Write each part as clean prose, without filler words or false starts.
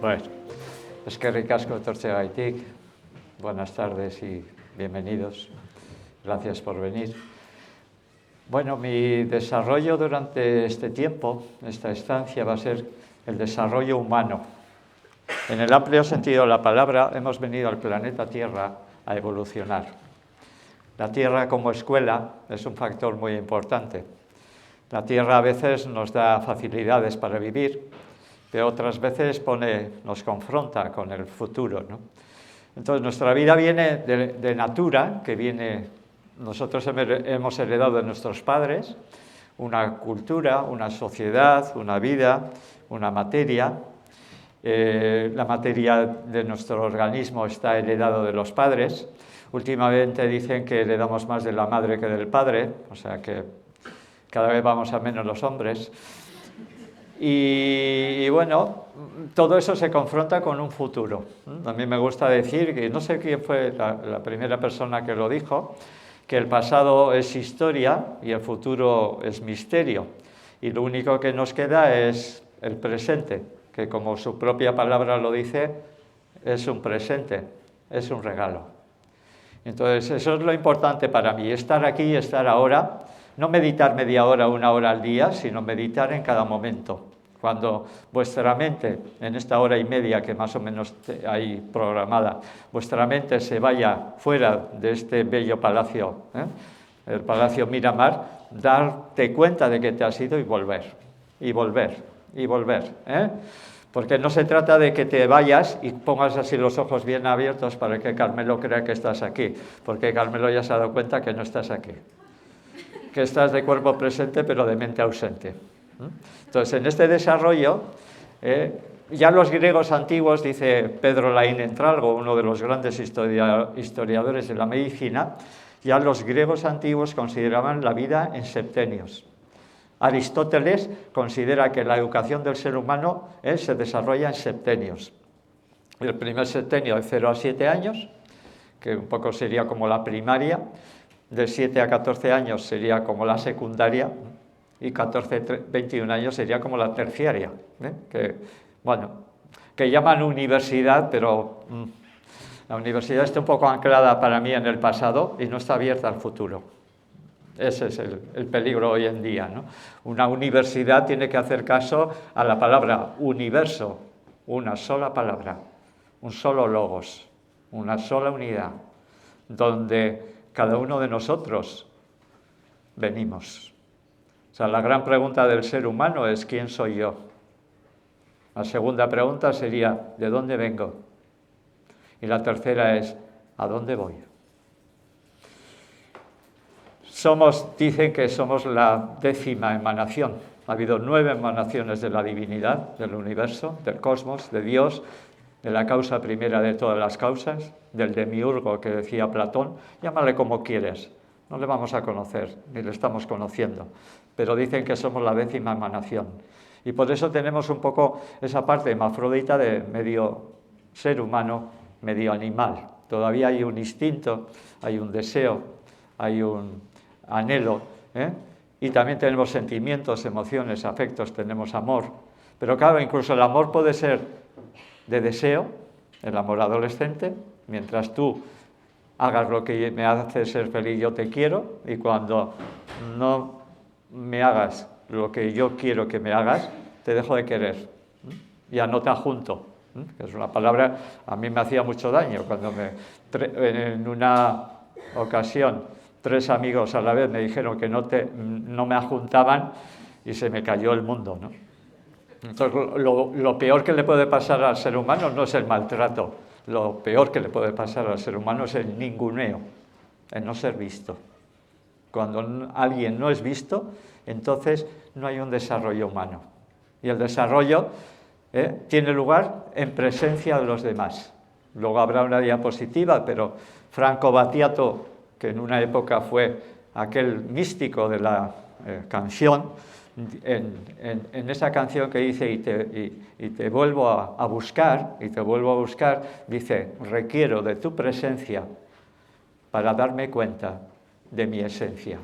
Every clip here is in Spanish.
Bueno, eskerrik asko etortzeagaitik. Buenas tardes y bienvenidos. Gracias por venir. Bueno, mi desarrollo durante este tiempo, esta estancia, va a ser el desarrollo humano. En el amplio sentido de la palabra, hemos venido al planeta Tierra a evolucionar. La Tierra como escuela es un factor muy importante. La Tierra a veces nos da facilidades para vivir, pero otras veces nos confronta con el futuro, ¿no? Entonces, nuestra vida viene de natura, nosotros hemos heredado de nuestros padres una cultura, una sociedad, una vida, una materia. La materia de nuestro organismo está heredado de los padres. Últimamente dicen que heredamos más de la madre que del padre, o sea que cada vez vamos a menos los hombres. Y bueno, todo eso se confronta con un futuro. A mí me gusta decir, que no sé quién fue la primera persona que lo dijo, que el pasado es historia y el futuro es misterio. Y lo único que nos queda es el presente, que como su propia palabra lo dice, es un presente, es un regalo. Entonces, eso es lo importante para mí, estar aquí, estar ahora. No meditar media hora, una hora al día, sino meditar en cada momento. Cuando vuestra mente, en esta hora y media que más o menos hay programada, vuestra mente se vaya fuera de este bello palacio, el Palacio Miramar, darte cuenta de que te has ido y volver, y volver, y volver. Porque no se trata de que te vayas y pongas así los ojos bien abiertos para que Carmelo crea que estás aquí, porque Carmelo ya se ha dado cuenta que no estás aquí, que estás de cuerpo presente pero de mente ausente. Entonces, en este desarrollo, ya los griegos antiguos, dice Pedro Laín Entralgo, uno de los grandes historiadores de la medicina, ya los griegos antiguos consideraban la vida en septenios. Aristóteles considera que la educación del ser humano se desarrolla en septenios. El primer septenio de 0 a 7 años, que un poco sería como la primaria, de 7 a 14 años sería como la secundaria, y 21 años sería como la terciaria, que llaman universidad, pero la universidad está un poco anclada para mí en el pasado y no está abierta al futuro. Ese es el peligro hoy en día, ¿no? Una universidad tiene que hacer caso a la palabra universo, una sola palabra, un solo logos, una sola unidad, donde cada uno de nosotros venimos. O sea, la gran pregunta del ser humano es ¿quién soy yo? La segunda pregunta sería ¿de dónde vengo? Y la tercera es ¿a dónde voy? Dicen que somos la 10ª emanación. Ha habido 9 emanaciones de la divinidad, del universo, del cosmos, de Dios, de la causa primera de todas las causas, del demiurgo que decía Platón. Llámale como quieres, no le vamos a conocer, ni le estamos conociendo, pero dicen que somos la 10ª emanación. Y por eso tenemos un poco esa parte hermafrodita de medio ser humano, medio animal. Todavía hay un instinto, hay un deseo, hay un anhelo, y también tenemos sentimientos, emociones, afectos, tenemos amor. Pero claro, incluso el amor puede ser de deseo, el amor adolescente, mientras tú hagas lo que me hace ser feliz, yo te quiero, y cuando no me hagas lo que yo quiero que me hagas, te dejo de querer. Ya no te adjunto, que es una palabra, a mí me hacía mucho daño cuando en una ocasión 3 amigos a la vez me dijeron que no me adjuntaban y se me cayó el mundo, ¿no? Entonces, lo peor que le puede pasar al ser humano no es el maltrato, lo peor que le puede pasar al ser humano es el ninguneo, el no ser visto. Cuando alguien no es visto, entonces no hay un desarrollo humano. Y el desarrollo tiene lugar en presencia de los demás. Luego habrá una diapositiva, pero Franco Battiato, que en una época fue aquel místico de la canción, en esa canción que dice y te vuelvo a buscar, dice, requiero de tu presencia para darme cuenta de mi esencia.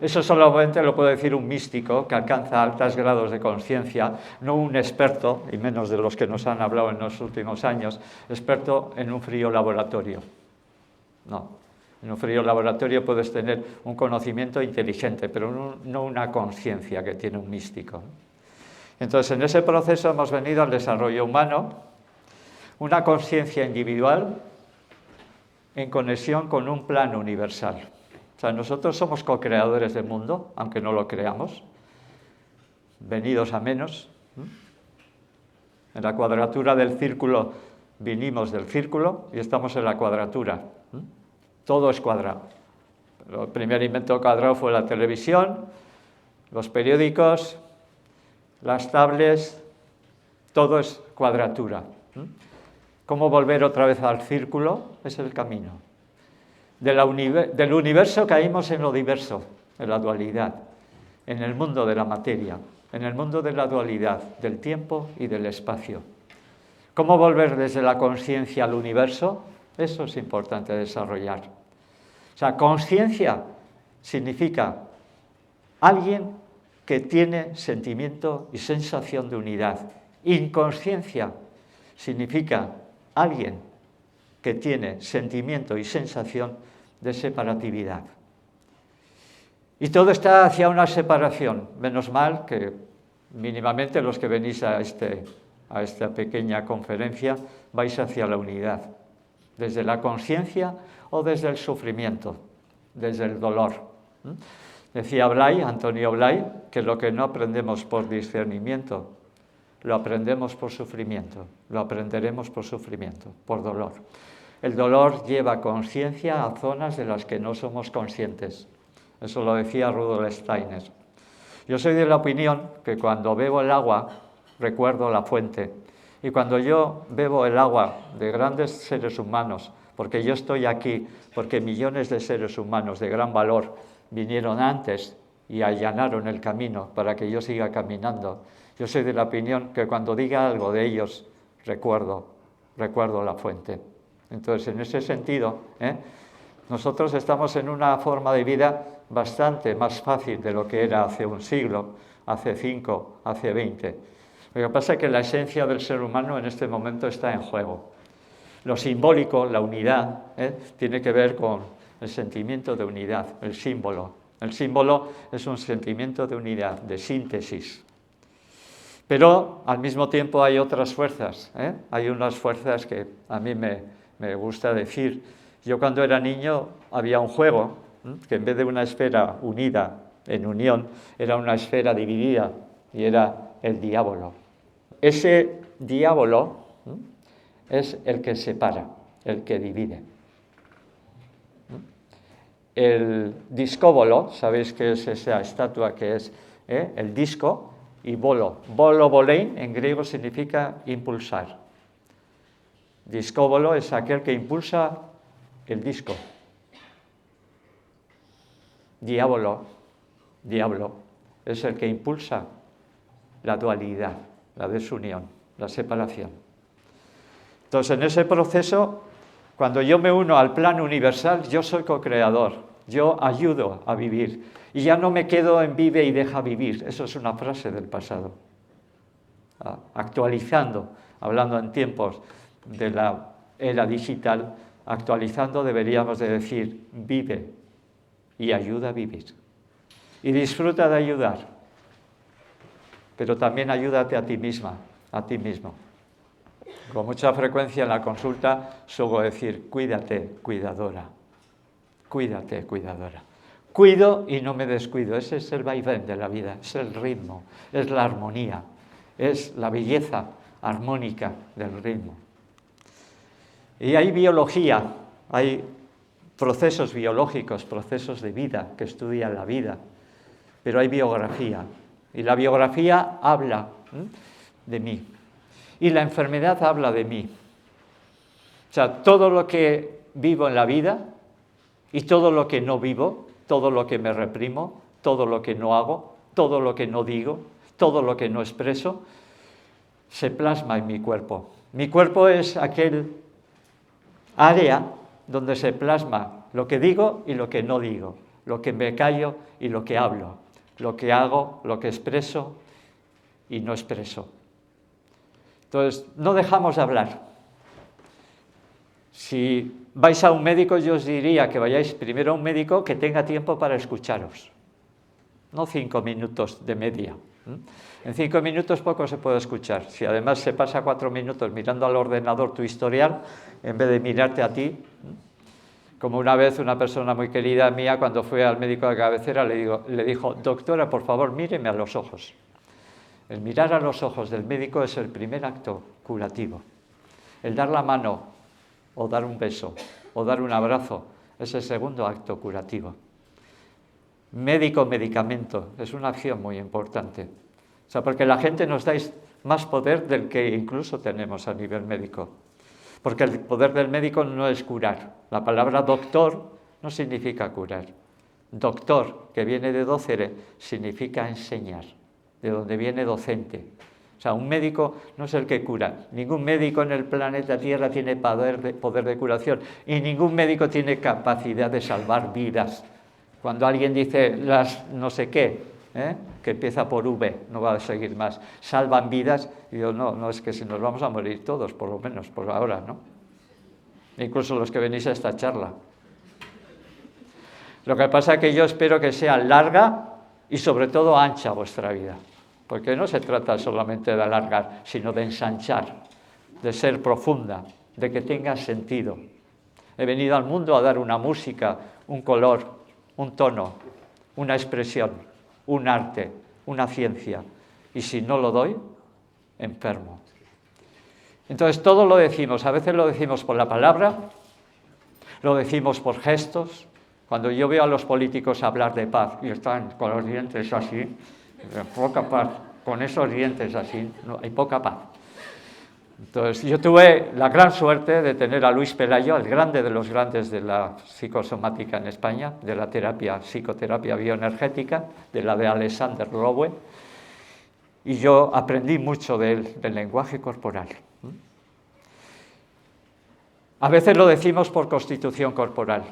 Eso solamente lo puede decir un místico que alcanza altos grados de conciencia, no un experto, y menos de los que nos han hablado en los últimos años, experto en un frío laboratorio. No, en un frío laboratorio puedes tener un conocimiento inteligente, pero no una conciencia que tiene un místico. Entonces, en ese proceso hemos venido al desarrollo humano, una conciencia individual en conexión con un plano universal. O sea, nosotros somos co-creadores del mundo, aunque no lo creamos, venidos a menos. En la cuadratura del círculo vinimos del círculo y estamos en la cuadratura. Todo es cuadrado. El primer invento cuadrado fue la televisión, los periódicos, las tablets, todo es cuadratura. ¿Cómo volver otra vez al círculo? Es el camino. Del universo caímos en lo diverso, en la dualidad, en el mundo de la materia, en el mundo de la dualidad, del tiempo y del espacio. ¿Cómo volver desde la conciencia al universo? Eso es importante desarrollar. O sea, conciencia significa alguien que tiene sentimiento y sensación de unidad. Inconsciencia significa alguien que tiene sentimiento y sensación de separatividad. Y todo está hacia una separación. Menos mal que mínimamente los que venís a esta pequeña conferencia vais hacia la unidad, desde la conciencia o desde el sufrimiento, desde el dolor. Decía Antonio Blay, que lo que no aprendemos por discernimiento, lo aprendemos por sufrimiento, lo aprenderemos por sufrimiento, por dolor. El dolor lleva conciencia a zonas de las que no somos conscientes. Eso lo decía Rudolf Steiner. Yo soy de la opinión que cuando bebo el agua, recuerdo la fuente. Y cuando yo bebo el agua de grandes seres humanos, porque yo estoy aquí, porque millones de seres humanos de gran valor vinieron antes y allanaron el camino para que yo siga caminando, yo soy de la opinión que cuando diga algo de ellos, recuerdo la fuente. Entonces, en ese sentido, nosotros estamos en una forma de vida bastante más fácil de lo que era hace un siglo, hace 5, hace 20. Lo que pasa es que la esencia del ser humano en este momento está en juego. Lo simbólico, la unidad, tiene que ver con el sentimiento de unidad, el símbolo. El símbolo es un sentimiento de unidad, de síntesis. Pero al mismo tiempo hay otras fuerzas. Hay unas fuerzas que a mí me gusta decir. Yo cuando era niño había un juego que en vez de una esfera unida en unión, era una esfera dividida y era el diablo. Ese diablo es el que separa, el que divide. El discóbolo, sabéis que es esa estatua que es el disco, y bolo. Bolo bolein en griego significa impulsar. Discóbolo es aquel que impulsa el disco. Diablo es el que impulsa la dualidad, la desunión, la separación. Entonces, en ese proceso, cuando yo me uno al plano universal, yo soy co-creador, yo ayudo a vivir. Y ya no me quedo en vive y deja vivir. Eso es una frase del pasado. Actualizando, hablando en tiempos de la era digital, actualizando deberíamos de decir vive y ayuda a vivir. Y disfruta de ayudar, pero también ayúdate a ti misma, a ti mismo. Con mucha frecuencia en la consulta suelo decir, cuídate, cuidadora. Cuídate, cuidadora. Cuido y no me descuido. Ese es el vaivén de la vida, es el ritmo, es la armonía, es la belleza armónica del ritmo. Y hay biología, hay procesos biológicos, procesos de vida que estudian la vida, pero hay biografía. Y la biografía habla de mí. Y la enfermedad habla de mí. O sea, todo lo que vivo en la vida y todo lo que no vivo, todo lo que me reprimo, todo lo que no hago, todo lo que no digo, todo lo que no expreso, se plasma en mi cuerpo. Mi cuerpo es aquel área donde se plasma lo que digo y lo que no digo, lo que me callo y lo que hablo, lo que hago, lo que expreso y no expreso. Entonces, no dejamos de hablar. Si vais a un médico, yo os diría que vayáis primero a un médico que tenga tiempo para escucharos, no 5 minutos de media. En 5 minutos poco se puede escuchar. Si además se pasa 4 minutos mirando al ordenador tu historial, en vez de mirarte a ti, como una vez una persona muy querida mía, cuando fue al médico de cabecera, le dijo: doctora, por favor, míreme a los ojos. El mirar a los ojos del médico es el primer acto curativo. El dar la mano, o dar un beso, o dar un abrazo, es el segundo acto curativo. Médico-medicamento es una acción muy importante. O sea, porque la gente nos dais más poder del que incluso tenemos a nivel médico. Porque el poder del médico no es curar. La palabra doctor no significa curar. Doctor, que viene de docere, significa enseñar, de donde viene docente. O sea, un médico no es el que cura. Ningún médico en el planeta Tierra tiene poder de curación y ningún médico tiene capacidad de salvar vidas. Cuando alguien dice las no sé qué, que empieza por V, no va a seguir más, salvan vidas, y yo no, es que si nos vamos a morir todos, por lo menos, por ahora, ¿no? Incluso los que venís a esta charla. Lo que pasa es que yo espero que sea larga y sobre todo ancha vuestra vida, porque no se trata solamente de alargar, sino de ensanchar, de ser profunda, de que tenga sentido. He venido al mundo a dar una música, un color, un tono, una expresión, un arte, una ciencia, y si no lo doy, enfermo. Entonces todo lo decimos, a veces lo decimos por la palabra, lo decimos por gestos. Cuando yo veo a los políticos hablar de paz y están con los dientes así, poca paz, con esos dientes así, no, hay poca paz. Entonces yo tuve la gran suerte de tener a Luis Pelayo, el grande de los grandes de la psicosomática en España, de la psicoterapia bioenergética, de la de Alexander Lowe, y yo aprendí mucho de él, del lenguaje corporal. A veces lo decimos por constitución corporal.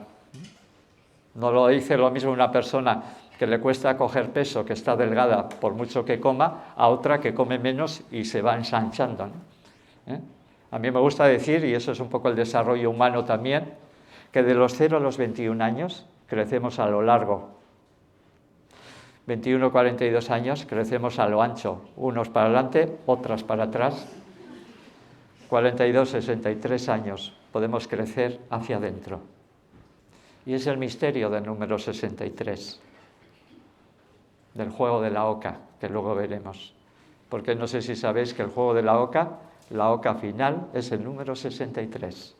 No lo dice lo mismo una persona que le cuesta coger peso, que está delgada por mucho que coma, a otra que come menos y se va ensanchando, ¿no? A mí me gusta decir, y eso es un poco el desarrollo humano también, que de los 0 a los 21 años crecemos a lo largo. 21, 42 años crecemos a lo ancho, unos para adelante, otras para atrás. 42, 63 años podemos crecer hacia adentro. Y es el misterio del número 63, del juego de la oca, que luego veremos. Porque no sé si sabéis que el juego de la oca final es el número 63.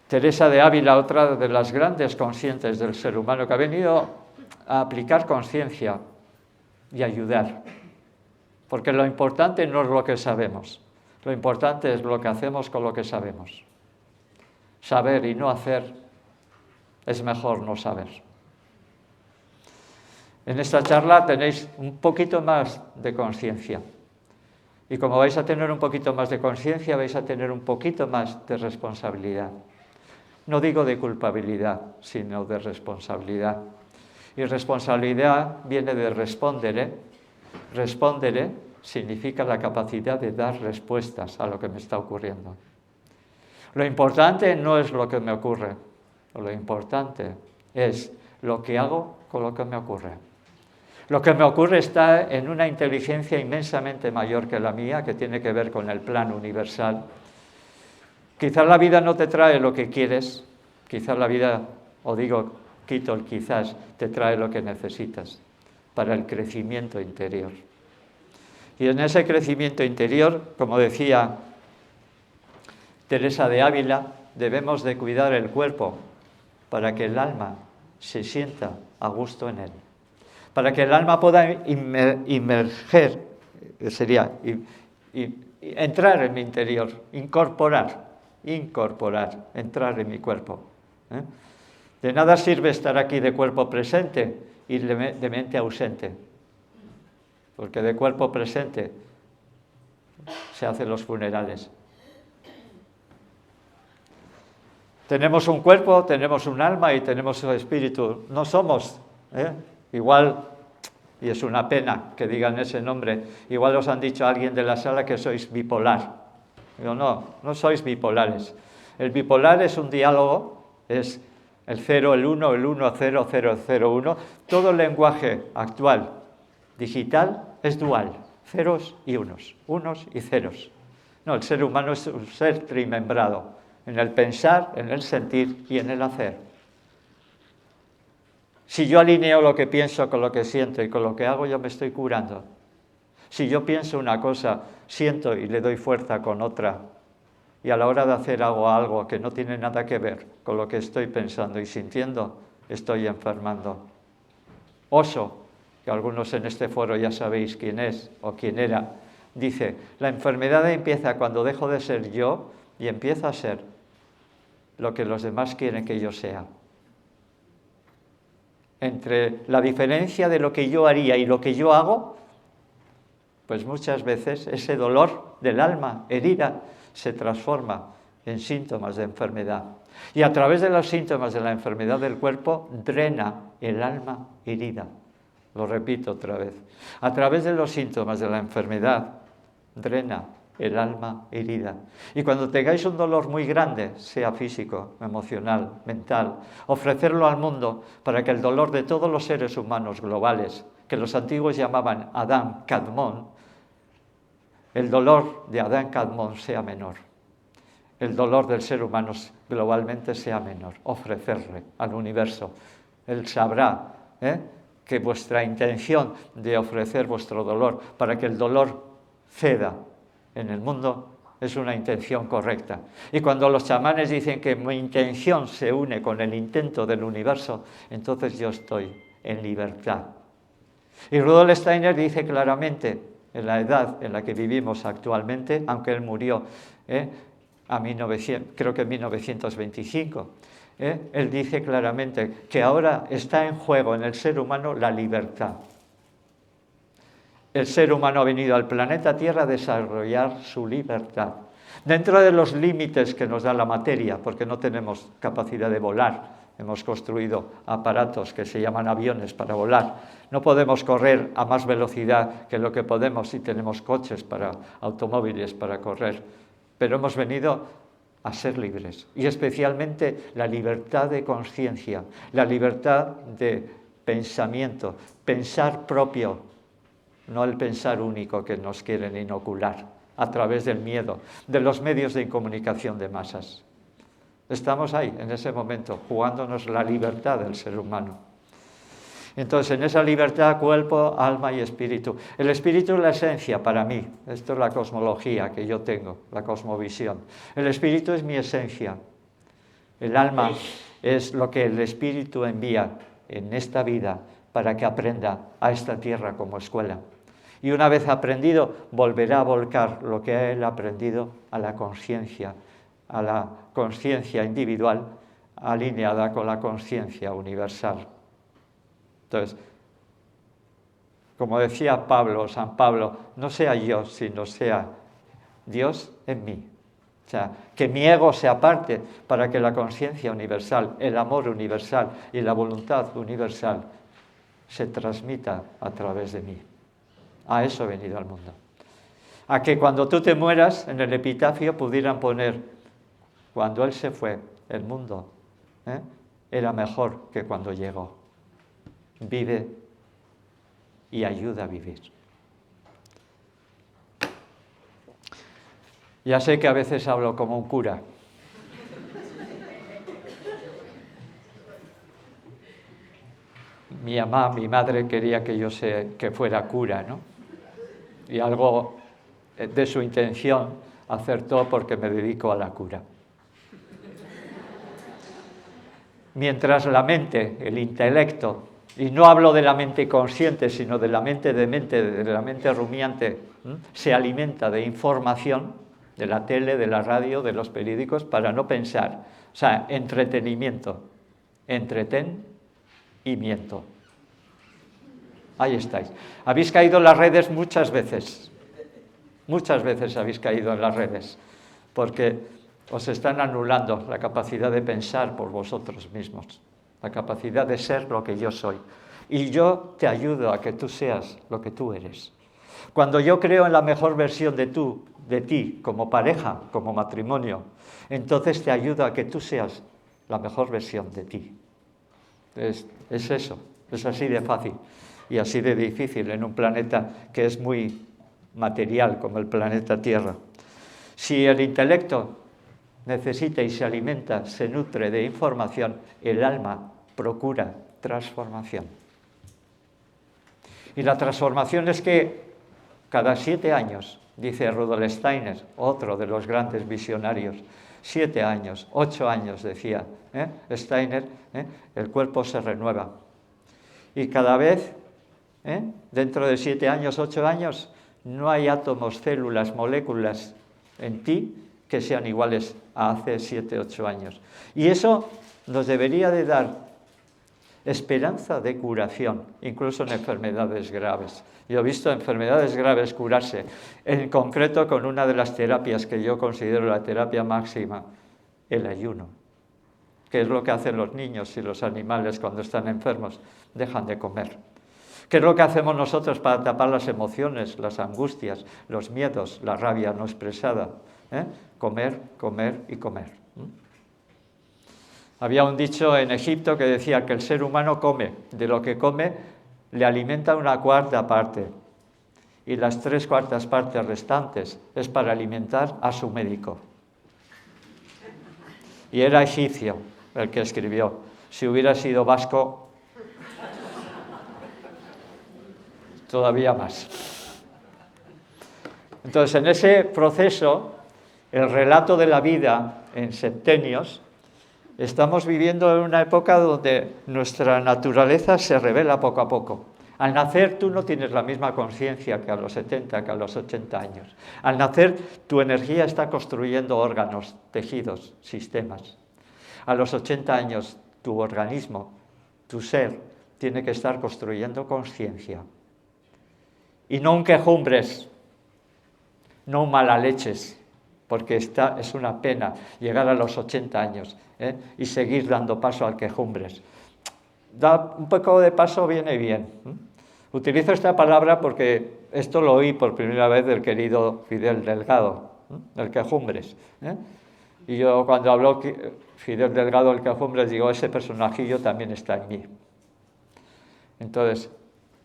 Teresa de Ávila, otra de las grandes conscientes del ser humano, que ha venido a aplicar conciencia y ayudar. Porque lo importante no es lo que sabemos, lo importante es lo que hacemos con lo que sabemos. Saber y no hacer es mejor no saber. En esta charla tenéis un poquito más de conciencia. Y como vais a tener un poquito más de conciencia, vais a tener un poquito más de responsabilidad. No digo de culpabilidad, sino de responsabilidad. Y responsabilidad viene de respondere. Respondere significa la capacidad de dar respuestas a lo que me está ocurriendo. Lo importante no es lo que me ocurre, lo importante es lo que hago con lo que me ocurre. Lo que me ocurre está en una inteligencia inmensamente mayor que la mía, que tiene que ver con el plan universal. Quizás la vida no te trae lo que quieres, quizás la vida, o digo, quito el quizás, te trae lo que necesitas para el crecimiento interior. Y en ese crecimiento interior, como decía Teresa de Ávila, debemos de cuidar el cuerpo para que el alma se sienta a gusto en él. Para que el alma pueda inmerger, sería entrar en mi interior, incorporar, entrar en mi cuerpo. De nada sirve estar aquí de cuerpo presente y de mente ausente, porque de cuerpo presente se hacen los funerales. Tenemos un cuerpo, tenemos un alma y tenemos un espíritu. No somos, igual, y es una pena que digan ese nombre, igual os han dicho a alguien de la sala que sois bipolar. Digo, no sois bipolares. El bipolar es un diálogo, es el 0, el 1, el 1, 0, 0, 0, 1. Todo el lenguaje actual digital es dual, ceros y unos y ceros. No, el ser humano es un ser trimembrado, en el pensar, en el sentir y en el hacer. Si yo alineo lo que pienso con lo que siento y con lo que hago, yo me estoy curando. Si yo pienso una cosa, siento y le doy fuerza con otra, y a la hora de hacer algo que no tiene nada que ver con lo que estoy pensando y sintiendo, estoy enfermando. Oso, que algunos en este foro ya sabéis quién es o quién era, dice, la enfermedad empieza cuando dejo de ser yo y empiezo a ser lo que los demás quieren que yo sea. Entre la diferencia de lo que yo haría y lo que yo hago, pues muchas veces ese dolor del alma herida se transforma en síntomas de enfermedad. Y a través de los síntomas de la enfermedad del cuerpo, drena el alma herida. Lo repito otra vez. A través de los síntomas de la enfermedad, drena el alma herida. Y cuando tengáis un dolor muy grande, sea físico, emocional, mental, ofrecerlo al mundo para que el dolor de todos los seres humanos globales, que los antiguos llamaban Adán Kadmon, el dolor de Adán Kadmon sea menor. El dolor del ser humano globalmente sea menor. Ofrecerle al universo. Él sabrá que vuestra intención de ofrecer vuestro dolor para que el dolor ceda en el mundo es una intención correcta. Y cuando los chamanes dicen que mi intención se une con el intento del universo, entonces yo estoy en libertad. Y Rudolf Steiner dice claramente, en la edad en la que vivimos actualmente, aunque él murió creo que en 1925, él dice claramente que ahora está en juego en el ser humano la libertad. El ser humano ha venido al planeta Tierra a desarrollar su libertad, dentro de los límites que nos da la materia, porque no tenemos capacidad de volar. Hemos construido aparatos que se llaman aviones para volar. No podemos correr a más velocidad que lo que podemos si tenemos coches automóviles para correr. Pero hemos venido a ser libres, y especialmente la libertad de conciencia, la libertad de pensamiento, pensar propio, no el pensar único que nos quieren inocular a través del miedo, de los medios de comunicación de masas. Estamos ahí, en ese momento, jugándonos la libertad del ser humano. Entonces, en esa libertad, cuerpo, alma y espíritu. El espíritu es la esencia para mí. Esto es la cosmología que yo tengo, la cosmovisión. El espíritu es mi esencia. El alma es lo que el espíritu envía en esta vida para que aprenda a esta tierra como escuela. Y una vez aprendido, volverá a volcar lo que él ha aprendido a la conciencia individual, alineada con la conciencia universal. Entonces, como decía San Pablo, no sea yo, sino sea Dios en mí. O sea, que mi ego se aparte para que la conciencia universal, el amor universal y la voluntad universal se transmita a través de mí. A eso he venido al mundo. A que cuando tú te mueras, en el epitafio pudieran poner, cuando él se fue, el mundo era mejor que cuando llegó. Vive y ayuda a vivir. Ya sé que a veces hablo como un cura. Mi madre quería que yo que fuera cura, ¿no? Y algo de su intención acertó porque me dedico a la cura. Mientras la mente, el intelecto, y no hablo de la mente consciente, sino de la mente de la mente rumiante, se alimenta de información, de la tele, de la radio, de los periódicos, para no pensar. O sea, entretenimiento. Entretén y miento. Ahí estáis. Habéis caído en las redes muchas veces. Muchas veces habéis caído en las redes. Porque os están anulando la capacidad de pensar por vosotros mismos, la capacidad de ser lo que yo soy. Y yo te ayudo a que tú seas lo que tú eres. Cuando yo creo en la mejor versión de ti, como pareja, como matrimonio, entonces te ayudo a que tú seas la mejor versión de ti. Es eso, es así de fácil y así de difícil en un planeta que es muy material como el planeta Tierra. Si el intelecto necesita y se alimenta, se nutre de información, el alma procura transformación. Y la transformación es que cada 7 años, dice Rudolf Steiner, otro de los grandes visionarios, 7 años, 8 años, decía Steiner, el cuerpo se renueva. Y cada vez, dentro de 7 años, 8 años, no hay átomos, células, moléculas en ti que sean iguales a hace 7, 8 años. Y eso nos debería de dar esperanza de curación, incluso en enfermedades graves. Yo he visto enfermedades graves curarse, en concreto con una de las terapias que yo considero la terapia máxima, el ayuno. ¿Qué es lo que hacen los niños y los animales cuando están enfermos? Dejan de comer. ¿Qué es lo que hacemos nosotros para tapar las emociones, las angustias, los miedos, la rabia no expresada? Comer, comer y comer. Había un dicho en Egipto que decía que el ser humano come, de lo que come le alimenta una cuarta parte y las 3/4 partes restantes es para alimentar a su médico. Y era egipcio el que escribió. Si hubiera sido vasco, todavía más. Entonces, en ese proceso, el relato de la vida en septenios, estamos viviendo en una época donde nuestra naturaleza se revela poco a poco. Al nacer tú no tienes la misma conciencia que a los 70, que a los 80 años. Al nacer tu energía está construyendo órganos, tejidos, sistemas. A los 80 años tu organismo, tu ser, tiene que estar construyendo conciencia. Y no un quejumbres, no un malaleches, porque es una pena llegar a los 80 años y seguir dando paso al quejumbres. Da un poco de paso viene bien. Utilizo esta palabra porque esto lo oí por primera vez del querido Fidel Delgado, el quejumbres. Y yo cuando habló Fidel Delgado el quejumbres, digo, ese personajillo también está en mí. Entonces,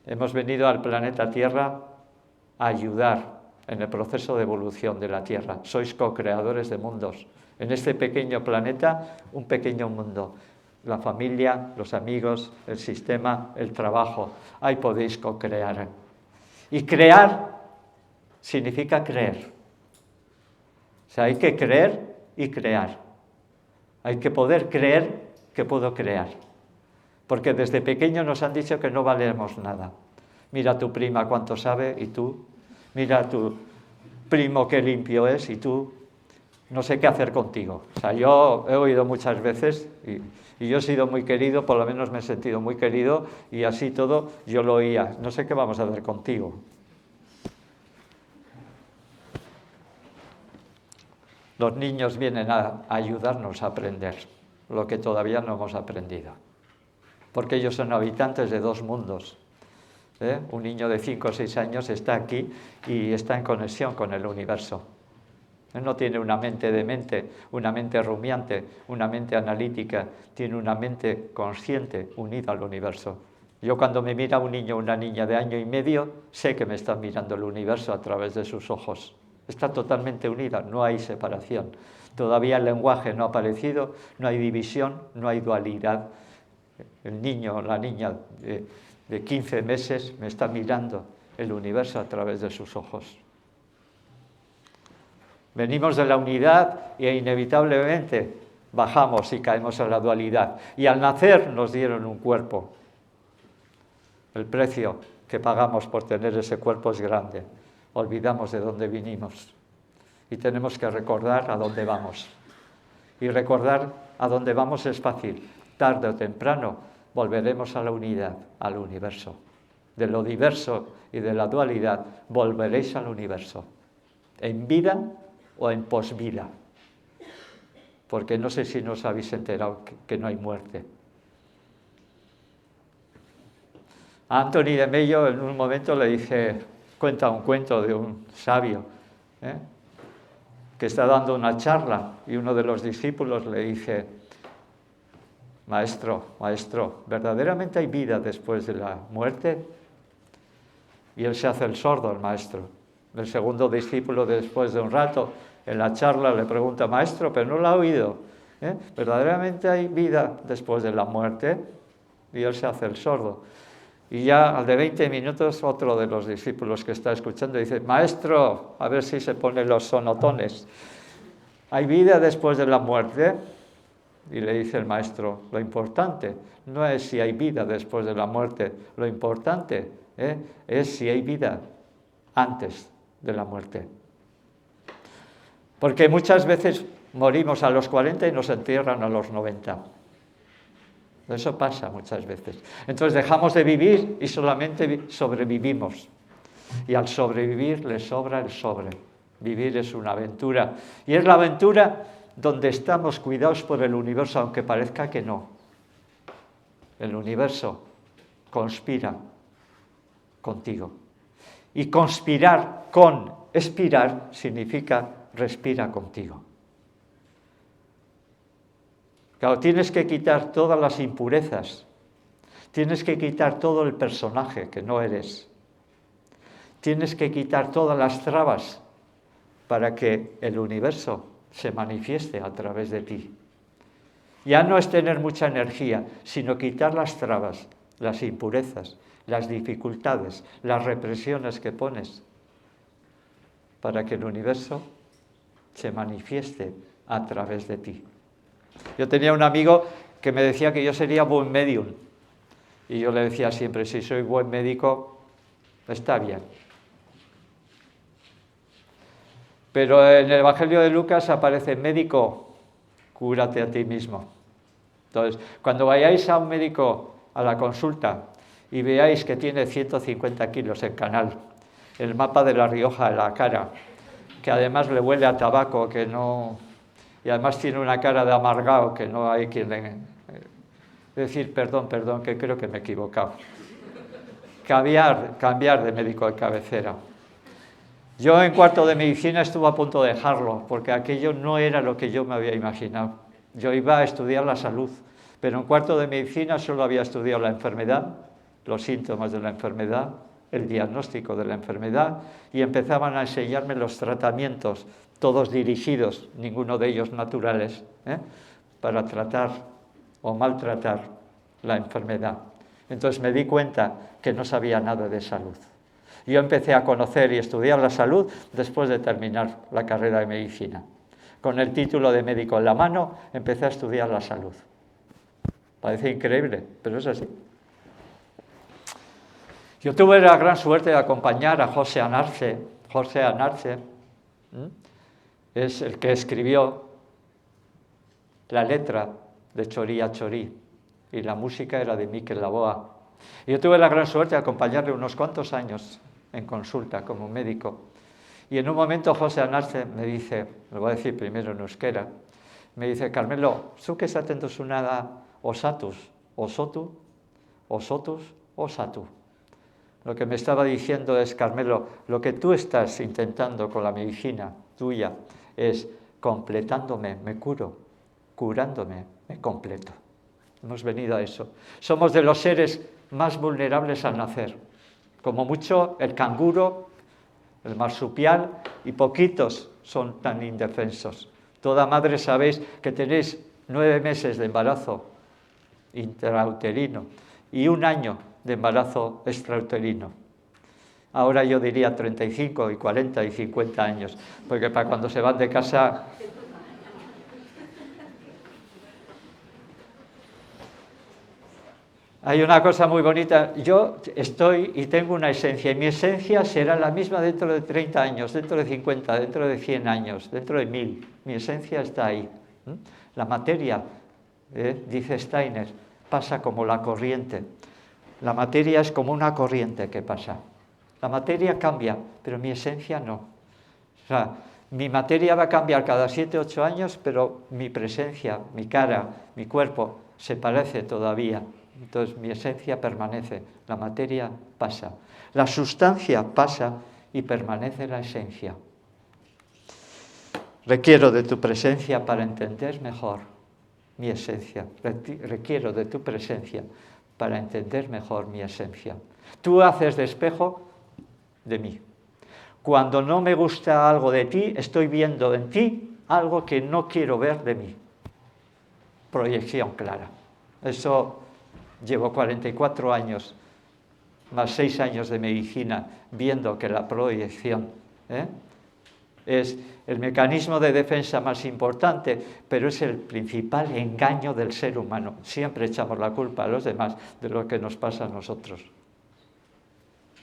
hemos venido al planeta Tierra a ayudar en el proceso de evolución de la Tierra. Sois co-creadores de mundos. En este pequeño planeta, un pequeño mundo. La familia, los amigos, el sistema, el trabajo. Ahí podéis co-crear. Y crear significa creer. O sea, hay que creer y crear. Hay que poder creer que puedo crear. Porque desde pequeño nos han dicho que no valemos nada. Mira a tu prima cuánto sabe y tú. Mira a tu primo qué limpio es y tú no sé qué hacer contigo. O sea, yo he oído muchas veces y yo he sido muy querido, por lo menos me he sentido muy querido y así todo yo lo oía. No sé qué vamos a hacer contigo. Los niños vienen a ayudarnos a aprender lo que todavía no hemos aprendido. Porque ellos son habitantes de 2 mundos. Un niño de 5 o 6 años está aquí y está en conexión con el universo. Él no tiene una mente demente, una mente rumiante, una mente analítica, tiene una mente consciente unida al universo. Yo cuando me mira un niño o una niña de 1 año y medio, sé que me está mirando el universo a través de sus ojos. Está totalmente unida, no hay separación. Todavía el lenguaje no ha aparecido, no hay división, no hay dualidad. El niño o la niña de 15 meses me está mirando el universo a través de sus ojos. Venimos de la unidad e inevitablemente bajamos y caemos en la dualidad. Y al nacer nos dieron un cuerpo. El precio que pagamos por tener ese cuerpo es grande. Olvidamos de dónde vinimos y tenemos que recordar a dónde vamos. Y recordar a dónde vamos es fácil. Tarde o temprano volveremos a la unidad, al universo. De lo diverso y de la dualidad volveréis al universo. En vida o en posvida. porque no sé si nos habéis enterado que no hay muerte. A Anthony de Mello en un momento le dice, cuenta un cuento de un sabio, que está dando una charla, y uno de los discípulos le dice, maestro, ¿verdaderamente hay vida después de la muerte? Y él se hace el sordo, el maestro. El segundo discípulo, después de un rato, en la charla le pregunta, maestro, pero no lo ha oído, ¿verdaderamente hay vida después de la muerte? Y él se hace el sordo. Y ya al de 20 minutos, otro de los discípulos que está escuchando dice, maestro, a ver si se ponen los sonotones, ¿hay vida después de la muerte? Y le dice el maestro, lo importante no es si hay vida después de la muerte, lo importante es si hay vida antes de la muerte. Porque muchas veces morimos a los 40 y nos entierran a los 90. Eso pasa muchas veces. Entonces dejamos de vivir y solamente sobrevivimos. Y al sobrevivir le sobra el sobre. Vivir es una aventura. Y es la aventura donde estamos cuidados por el universo, aunque parezca que no. El universo conspira contigo. Y conspirar con expirar significa respira contigo. Claro, tienes que quitar todas las impurezas, tienes que quitar todo el personaje que no eres, tienes que quitar todas las trabas para que el universo se manifieste a través de ti. Ya no es tener mucha energía, sino quitar las trabas, las impurezas, las dificultades, las represiones que pones, para que el universo se manifieste a través de ti. Yo tenía un amigo que me decía que yo sería buen medium, y yo le decía siempre, si soy buen médico, está bien. Pero en el Evangelio de Lucas aparece, médico, cúrate a ti mismo. Entonces, cuando vayáis a un médico a la consulta y veáis que tiene 150 kilos el canal, el mapa de La Rioja en la cara, que además le huele a tabaco, que no... y además tiene una cara de amargado que no hay quien le... decir, perdón, que creo que me he equivocado. Cambiar de médico de cabecera. Yo en cuarto de medicina estuve a punto de dejarlo, porque aquello no era lo que yo me había imaginado. Yo iba a estudiar la salud, pero en cuarto de medicina solo había estudiado la enfermedad, los síntomas de la enfermedad, el diagnóstico de la enfermedad, y empezaban a enseñarme los tratamientos, todos dirigidos, ninguno de ellos naturales, para tratar o maltratar la enfermedad. Entonces me di cuenta que no sabía nada de salud. Yo empecé a conocer y estudiar la salud después de terminar la carrera de medicina. Con el título de médico en la mano, empecé a estudiar la salud. Parece increíble, pero es así. Yo tuve la gran suerte de acompañar a José Anarce. José Anarce es el que escribió la letra de Chorí a Chorí, y la música era de Miquel Laboa. Y yo tuve la gran suerte de acompañarle unos cuantos años en consulta como médico. Y en un momento José Anarce me dice, lo voy a decir primero en euskera, me dice, Carmelo, ¿zu que esaten duzuna da osatus, osotu, osotus, osatu? Lo que me estaba diciendo es, Carmelo, lo que tú estás intentando con la medicina tuya es completándome, me curo, curándome, me completo. Hemos venido a eso. Somos de los seres más vulnerables al nacer. Como mucho el canguro, el marsupial, y poquitos son tan indefensos. Toda madre sabéis que tenéis 9 meses de embarazo intrauterino y 1 año de embarazo extrauterino. Ahora yo diría 35 y 40 y 50 años, porque para cuando se van de casa... Hay una cosa muy bonita, yo estoy y tengo una esencia, y mi esencia será la misma dentro de 30 años, dentro de 50, dentro de 100 años, dentro de 1000. Mi esencia está ahí. La materia, dice Steiner, pasa como la corriente. La materia es como una corriente que pasa. La materia cambia, pero mi esencia no. O sea, Mi materia va a cambiar cada 7 o 8 años, pero mi presencia, mi cara, mi cuerpo se parece todavía. Entonces mi esencia permanece, la materia pasa. La sustancia pasa y permanece la esencia. Requiero de tu presencia para entender mejor mi esencia. Requiero de tu presencia para entender mejor mi esencia. Tú haces de espejo de mí. Cuando no me gusta algo de ti, estoy viendo en ti algo que no quiero ver de mí. Proyección clara. Eso llevo 44 años, más 6 años de medicina, viendo que la proyección es el mecanismo de defensa más importante, pero es el principal engaño del ser humano. Siempre echamos la culpa a los demás de lo que nos pasa a nosotros.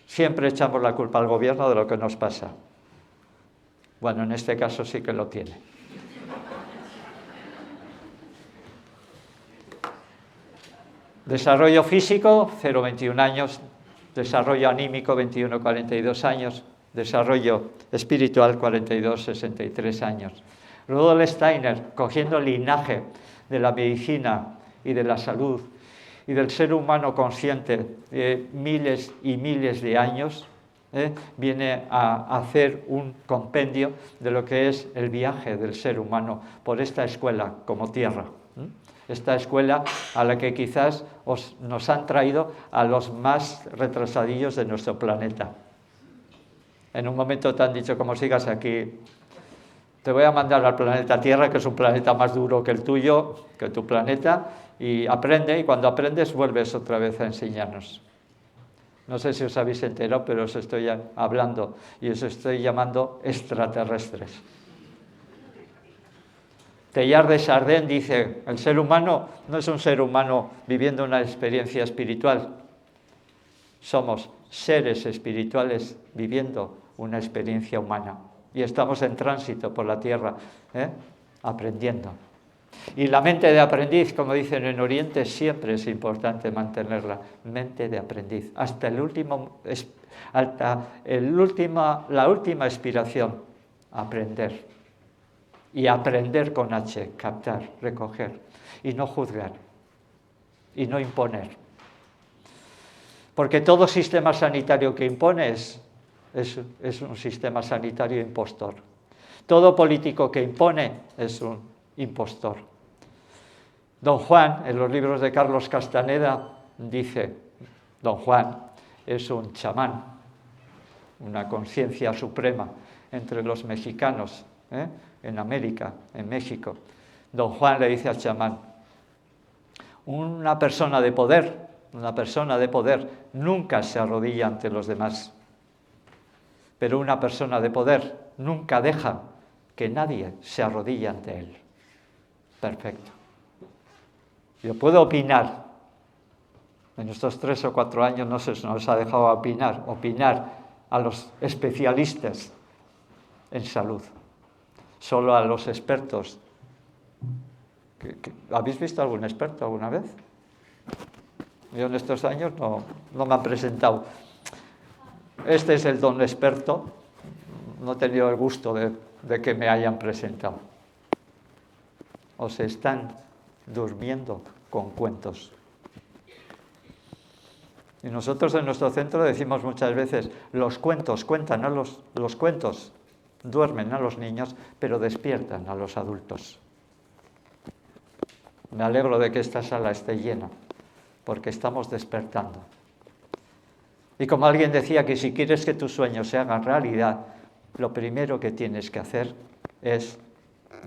Siempre echamos la culpa al gobierno de lo que nos pasa. Bueno, en este caso sí que lo tiene. Desarrollo físico, 0,21 años. Desarrollo anímico, 21,42 años. Desarrollo espiritual, 42,63 años. Rudolf Steiner, cogiendo el linaje de la medicina y de la salud y del ser humano consciente de miles y miles de años, viene a hacer un compendio de lo que es el viaje del ser humano por esta escuela como tierra. Esta escuela a la que quizás nos han traído a los más retrasadillos de nuestro planeta. En un momento te han dicho, como sigas aquí, te voy a mandar al planeta Tierra, que es un planeta más duro que el tuyo, que tu planeta, y aprende, y cuando aprendes vuelves otra vez a enseñarnos. No sé si os habéis enterado, pero os estoy hablando y os estoy llamando extraterrestres. Teilhard de Chardin dice, el ser humano no es un ser humano viviendo una experiencia espiritual, somos seres espirituales viviendo una experiencia humana. Y estamos en tránsito por la tierra, aprendiendo. Y la mente de aprendiz, como dicen en Oriente, siempre es importante mantenerla. Mente de aprendiz. Hasta la última expiración, aprender. Y aprender con H, captar, recoger. Y no juzgar. Y no imponer. Porque todo sistema sanitario que impone es un sistema sanitario impostor. Todo político que impone es un impostor. Don Juan, en los libros de Carlos Castaneda, dice, Don Juan es un chamán, una conciencia suprema entre los mexicanos, en América, en México. Don Juan le dice al chamán, una persona de poder nunca se arrodilla ante los demás, pero una persona de poder nunca deja que nadie se arrodille ante él. Perfecto. Yo puedo opinar. En estos 3 o 4 años no se nos ha dejado opinar a los especialistas en salud, solo a los expertos. ¿Habéis visto algún experto alguna vez? Yo en estos años no me han presentado. Este es el don experto. No he tenido el gusto de que me hayan presentado. O se están durmiendo con cuentos. Y nosotros en nuestro centro decimos muchas veces, los cuentos cuentan a los cuentos, duermen a los niños, pero despiertan a los adultos. Me alegro de que esta sala esté llena, porque estamos despertando. Y como alguien decía que si quieres que tus sueños se hagan realidad, lo primero que tienes que hacer es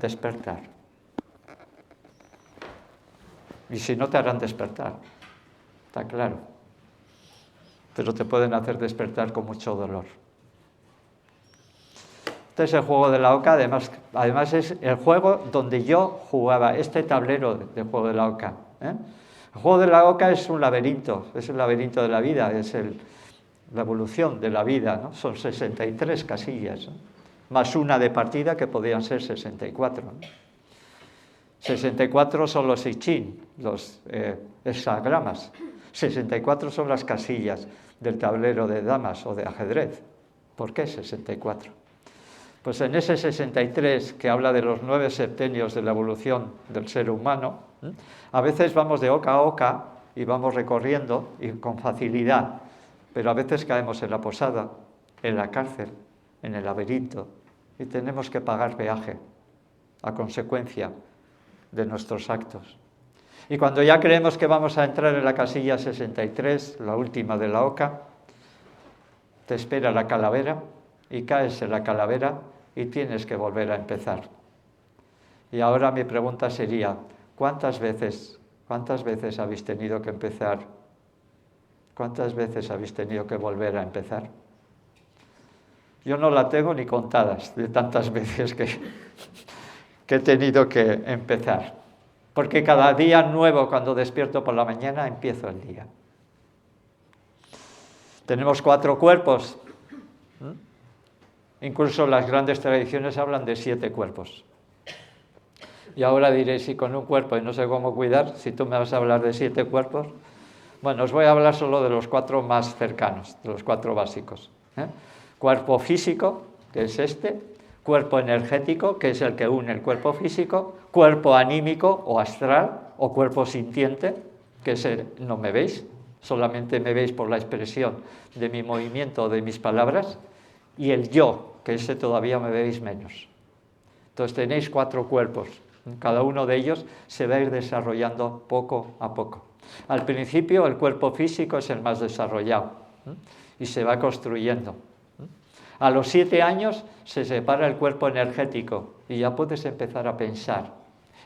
despertar. Y si no, te harán despertar, está claro. Pero te pueden hacer despertar con mucho dolor. Este es el juego de la oca, además es el juego donde yo jugaba, este tablero de juego de la oca. El juego de la oca es un laberinto, es el laberinto de la vida, es la evolución de la vida, ¿no? Son 63 casillas, ¿no? Más una de partida que podían ser 64. ¿no? 64 son los I Ching, los hexagramas. 64 son las casillas del tablero de damas o de ajedrez. ¿Por qué 64? Pues en ese 63, que habla de los 9 septenios de la evolución del ser humano, a veces vamos de oca a oca y vamos recorriendo y con facilidad, pero a veces caemos en la posada, en la cárcel, en el laberinto, y tenemos que pagar peaje a consecuencia de nuestros actos. Y cuando ya creemos que vamos a entrar en la casilla 63, la última de la oca, te espera la calavera y caes en la calavera y tienes que volver a empezar. Y ahora mi pregunta sería, ¿cuántas veces habéis tenido que empezar? ¿Cuántas veces habéis tenido que volver a empezar? Yo no la tengo ni contadas de tantas veces que he tenido que empezar. Porque cada día nuevo, cuando despierto por la mañana, empiezo el día. Tenemos 4 cuerpos. Incluso las grandes tradiciones hablan de 7 cuerpos. Y ahora diréis, si con un cuerpo y no sé cómo cuidar, si tú me vas a hablar de 7 cuerpos. Bueno, os voy a hablar solo de los 4 más cercanos, de los 4 básicos. Cuerpo físico, que es este. Cuerpo energético, que es el que une el cuerpo físico. Cuerpo anímico o astral, o cuerpo sintiente, que es el no me veis, solamente me veis por la expresión de mi movimiento o de mis palabras. Y el yo, que ese todavía me veis menos. Entonces tenéis 4 cuerpos. Cada uno de ellos se va a ir desarrollando poco a poco. Al principio el cuerpo físico es el más desarrollado y se va construyendo. A los 7 años se separa el cuerpo energético y ya puedes empezar a pensar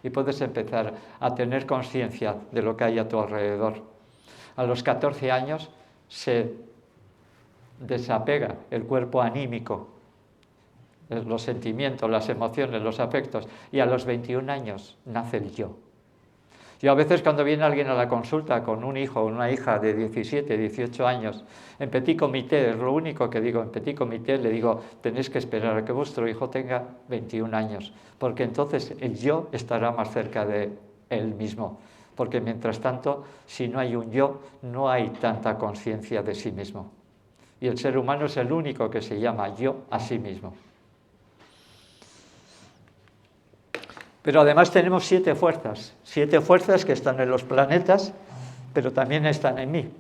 y puedes empezar a tener conciencia de lo que hay a tu alrededor. A los 14 años se desapega el cuerpo anímico, los sentimientos, las emociones, los afectos, y a los 21 años nace el yo. Yo a veces cuando viene alguien a la consulta con un hijo o una hija de 17, 18 años, en petit comité, es lo único que digo, en petit comité le digo, tenéis que esperar a que vuestro hijo tenga 21 años, porque entonces el yo estará más cerca de él mismo, porque mientras tanto, si no hay un yo, no hay tanta conciencia de sí mismo. Y el ser humano es el único que se llama yo a sí mismo. Pero además tenemos 7 fuerzas que están en los planetas, pero también están en mí,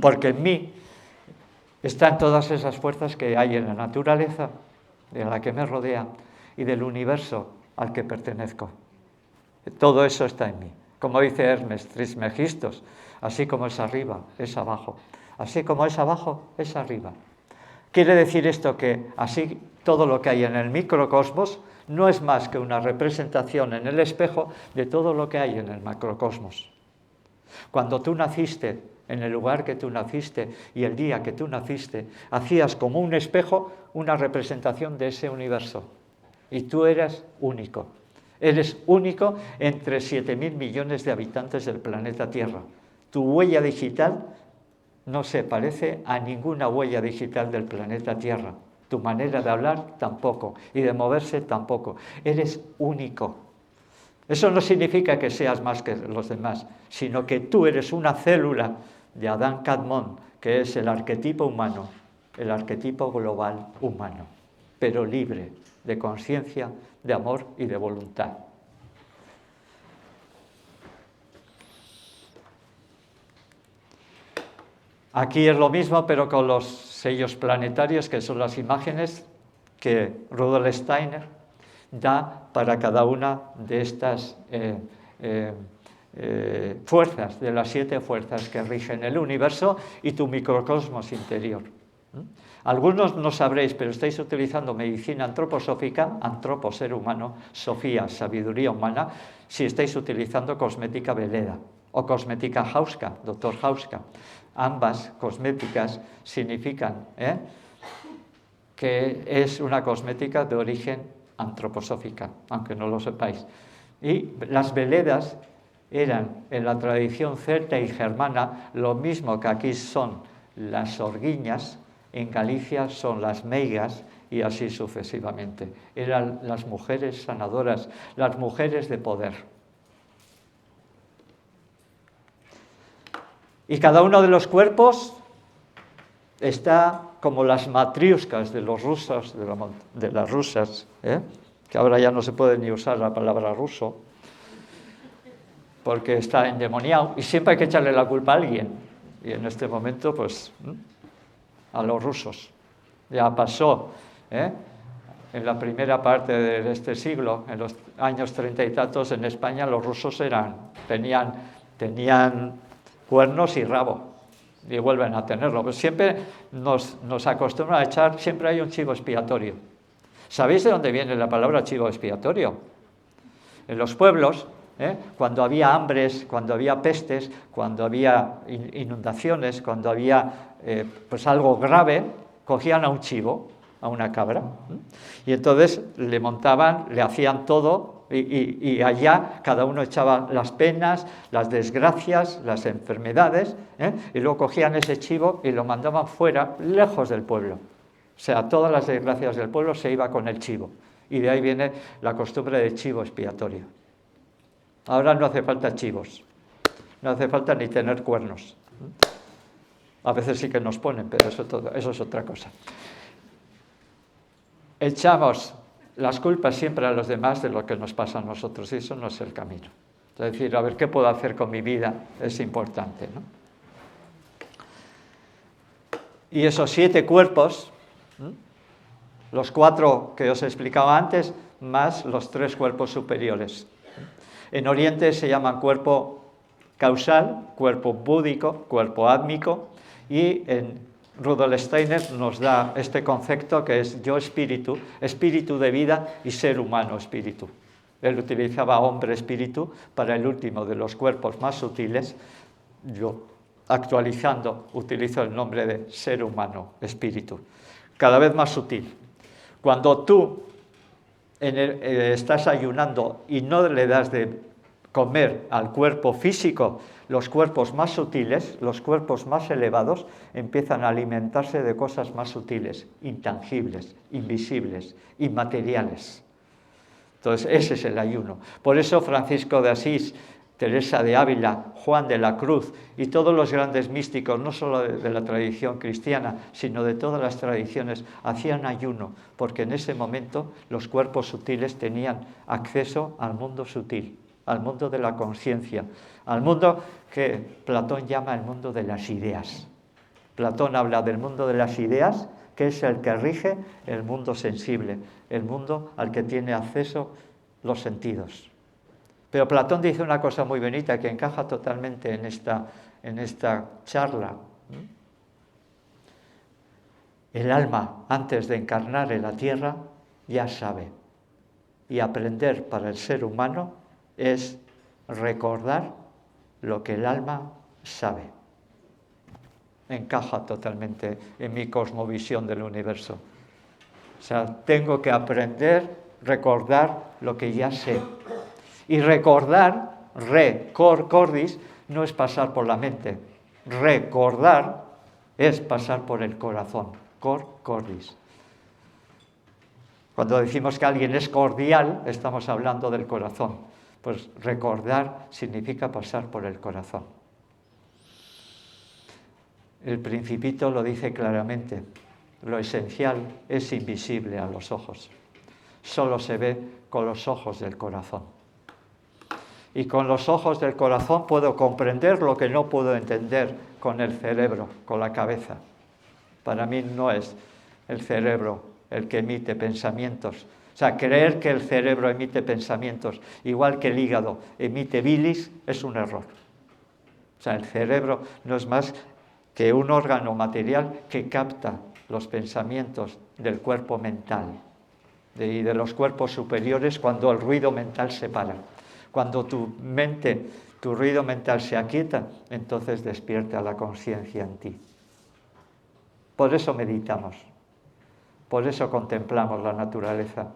porque en mí están todas esas fuerzas que hay en la naturaleza, de la que me rodea, y del universo al que pertenezco. Todo eso está en mí. Como dice Hermes Trismegistos, así como es arriba, es abajo. Así como es abajo, es arriba. Quiere decir esto que así todo lo que hay en el microcosmos no es más que una representación en el espejo de todo lo que hay en el macrocosmos. Cuando tú naciste, en el lugar que tú naciste y el día que tú naciste, hacías como un espejo una representación de ese universo. Y tú eras único. Eres único entre 7.000 millones de habitantes del planeta Tierra. Tu huella digital no se parece a ninguna huella digital del planeta Tierra. Tu manera de hablar tampoco, y de moverse tampoco. Eres único. Eso no significa que seas más que los demás, sino que tú eres una célula de Adán Kadmon, que es el arquetipo humano, el arquetipo global humano, pero libre de conciencia, de amor y de voluntad. Aquí es lo mismo, pero con los sellos planetarios, que son las imágenes que Rudolf Steiner da para cada una de estas fuerzas, de las 7 fuerzas que rigen el universo y tu microcosmos interior. Algunos no sabréis, pero estáis utilizando medicina antroposófica, antropo, ser humano, sofía, sabiduría humana, si estáis utilizando cosmética Veleda o cosmética Hauska, doctor Hauska. Ambas cosméticas significan que es una cosmética de origen antroposófica, aunque no lo sepáis. Y las veledas eran en la tradición celta y germana lo mismo que aquí son las orguiñas, en Galicia son las meigas y así sucesivamente. Eran las mujeres sanadoras, las mujeres de poder. Y cada uno de los cuerpos está como las matriuscas de los rusos, de las rusas, que ahora ya no se puede ni usar la palabra ruso, porque está endemoniado y siempre hay que echarle la culpa a alguien. Y en este momento, pues, a los rusos. Ya pasó, en la primera parte de este siglo, en los años 30 y tantos, en España los rusos tenían cuernos y rabo, y vuelven a tenerlo. Pues siempre nos acostumbran a echar, siempre hay un chivo expiatorio. ¿Sabéis de dónde viene la palabra chivo expiatorio? En los pueblos, cuando había hambres, cuando había pestes, cuando había inundaciones, cuando había pues algo grave, cogían a un chivo, a una cabra, y entonces le montaban, le hacían todo, y allá cada uno echaba las penas, las desgracias, las enfermedades, y luego cogían ese chivo y lo mandaban fuera, lejos del pueblo. O sea, todas las desgracias del pueblo se iba con el chivo, y de ahí viene la costumbre del chivo expiatorio. Ahora no hace falta chivos, no hace falta ni tener cuernos. A veces sí que nos ponen, pero eso es otra cosa. Echamos las culpas siempre a los demás de lo que nos pasa a nosotros, y eso no es el camino. Es decir, a ver qué puedo hacer con mi vida es importante, ¿no? Y esos 7 cuerpos, los 4 que os he explicado antes, más los 3 cuerpos superiores. En Oriente se llaman cuerpo causal, cuerpo búdico, cuerpo átmico, y en Rudolf Steiner nos da este concepto que es yo espíritu, espíritu de vida y ser humano espíritu. Él utilizaba hombre espíritu para el último de los cuerpos más sutiles. Yo, actualizando, utilizo el nombre de ser humano espíritu, cada vez más sutil. Cuando tú estás ayunando y no le das de comer al cuerpo físico, los cuerpos más sutiles, los cuerpos más elevados, empiezan a alimentarse de cosas más sutiles, intangibles, invisibles, inmateriales. Entonces, ese es el ayuno. Por eso Francisco de Asís, Teresa de Ávila, Juan de la Cruz y todos los grandes místicos, no solo de la tradición cristiana, sino de todas las tradiciones, hacían ayuno, porque en ese momento los cuerpos sutiles tenían acceso al mundo sutil, al mundo de la conciencia, al mundo que Platón llama el mundo de las ideas. Platón habla del mundo de las ideas, que es el que rige el mundo sensible, el mundo al que tiene acceso los sentidos. Pero Platón dice una cosa muy bonita que encaja totalmente en esta charla. El alma, antes de encarnar en la tierra, ya sabe. Y aprender para el ser humano es recordar lo que el alma sabe. Encaja totalmente en mi cosmovisión del universo. O sea, tengo que aprender, recordar lo que ya sé. Y recordar, cordis, no es pasar por la mente. Recordar es pasar por el corazón. Cordis. Cuando decimos que alguien es cordial, estamos hablando del corazón. Pues recordar significa pasar por el corazón. El Principito lo dice claramente. Lo esencial es invisible a los ojos. Solo se ve con los ojos del corazón. Y con los ojos del corazón puedo comprender lo que no puedo entender con el cerebro, con la cabeza. Para mí no es el cerebro el que emite pensamientos. O sea, creer que el cerebro emite pensamientos, igual que el hígado emite bilis, es un error. O sea, el cerebro no es más que un órgano material que capta los pensamientos del cuerpo mental y de los cuerpos superiores cuando el ruido mental se para. Cuando tu ruido mental se aquieta, entonces despierta la conciencia en ti. Por eso meditamos, por eso contemplamos la naturaleza,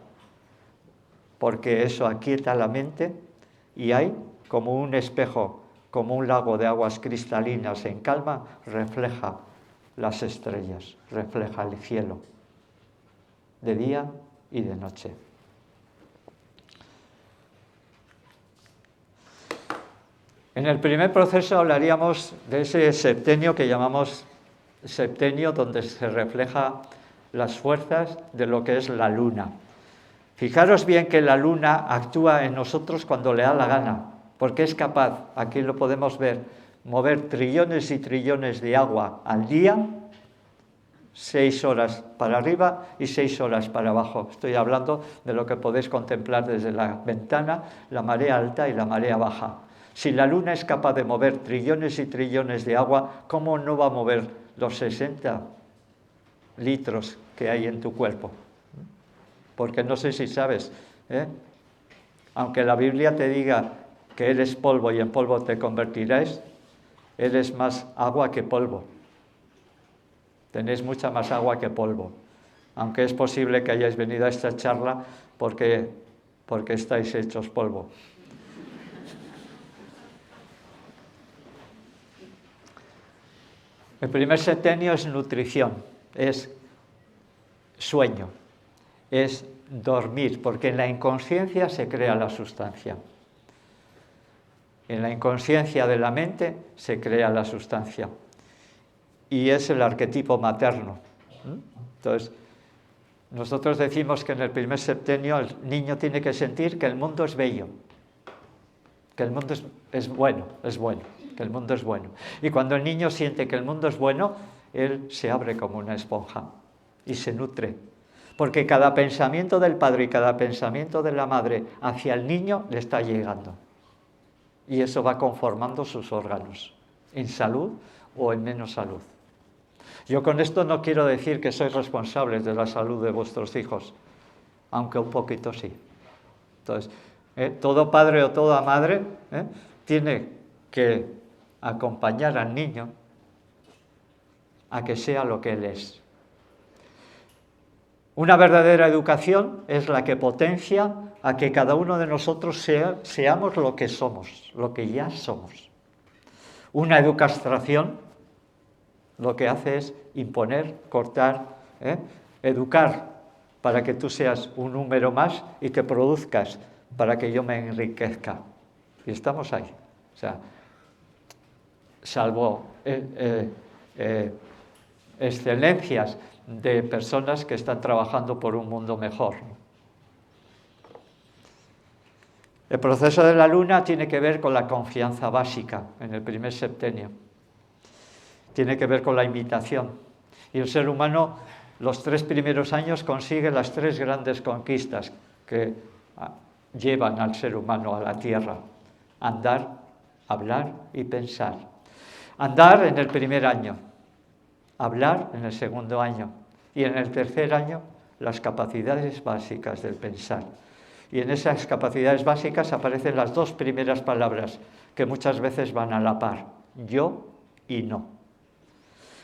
porque eso aquieta la mente y hay como un espejo, como un lago de aguas cristalinas en calma, refleja las estrellas, refleja el cielo, de día y de noche. En el primer proceso hablaríamos de ese septenio que llamamos septenio donde se refleja las fuerzas de lo que es la luna. Fijaros bien que la luna actúa en nosotros cuando le da la gana, porque es capaz, aquí lo podemos ver, mover trillones y trillones de agua al día, 6 horas para arriba y 6 horas para abajo. Estoy hablando de lo que podéis contemplar desde la ventana, la marea alta y la marea baja. Si la luna es capaz de mover trillones y trillones de agua, ¿cómo no va a mover los 60 litros que hay en tu cuerpo? Porque no sé si sabes, aunque la Biblia te diga que eres polvo y en polvo te convertirás, eres más agua que polvo. Tenéis mucha más agua que polvo. Aunque es posible que hayáis venido a esta charla porque estáis hechos polvo. El primer septenio es nutrición, es sueño, es dormir, porque en la inconsciencia se crea la sustancia. En la inconsciencia de la mente se crea la sustancia. Y es el arquetipo materno. Entonces, nosotros decimos que en el primer septenio el niño tiene que sentir que el mundo es bello, que el mundo es bueno, que el mundo es bueno. Y cuando el niño siente que el mundo es bueno, él se abre como una esponja y se nutre. Porque cada pensamiento del padre y cada pensamiento de la madre hacia el niño le está llegando. Y eso va conformando sus órganos, en salud o en menos salud. Yo con esto no quiero decir que sois responsables de la salud de vuestros hijos, aunque un poquito sí. Entonces, todo padre o toda madre tiene que acompañar al niño a que sea lo que él es. Una verdadera educación es la que potencia a que cada uno de nosotros seamos lo que somos, lo que ya somos. Una educación lo que hace es imponer, cortar, educar para que tú seas un número más y que produzcas para que yo me enriquezca. Y estamos ahí. O sea, salvo excelencias de personas que están trabajando por un mundo mejor. El proceso de la luna tiene que ver con la confianza básica en el primer septenio. Tiene que ver con la imitación. Y el ser humano, los 3 primeros años, consigue las 3 grandes conquistas que llevan al ser humano a la tierra: andar, hablar y pensar. Andar en el primer año, hablar en el segundo año y en el tercer año las capacidades básicas del pensar. Y en esas capacidades básicas aparecen las 2 primeras palabras que muchas veces van a la par: yo y no.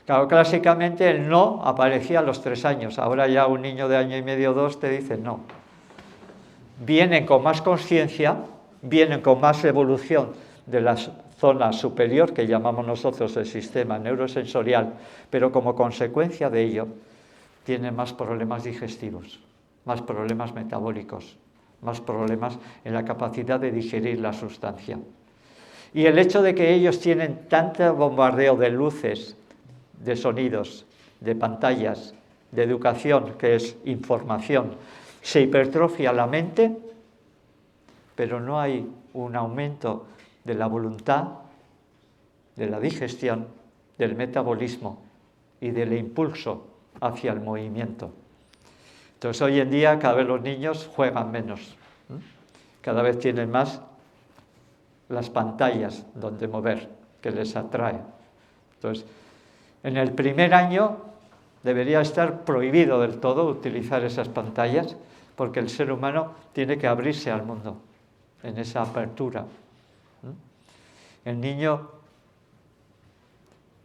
Claro, clásicamente el no aparecía a los 3 años. Ahora ya un niño de año y medio, 2, te dice no. Vienen con más conciencia, vienen con más evolución de la zona superior, que llamamos nosotros el sistema neurosensorial, pero como consecuencia de ello tienen más problemas digestivos, más problemas metabólicos, más problemas en la capacidad de digerir la sustancia. Y el hecho de que ellos tienen tanto bombardeo de luces, de sonidos, de pantallas, de educación, que es información, se hipertrofia la mente, pero no hay un aumento de la voluntad, de la digestión, del metabolismo y del impulso hacia el movimiento. Entonces, hoy en día cada vez los niños juegan menos, cada vez tienen más las pantallas donde mover, que les atrae. Entonces, en el primer año debería estar prohibido del todo utilizar esas pantallas, porque el ser humano tiene que abrirse al mundo en esa apertura. El niño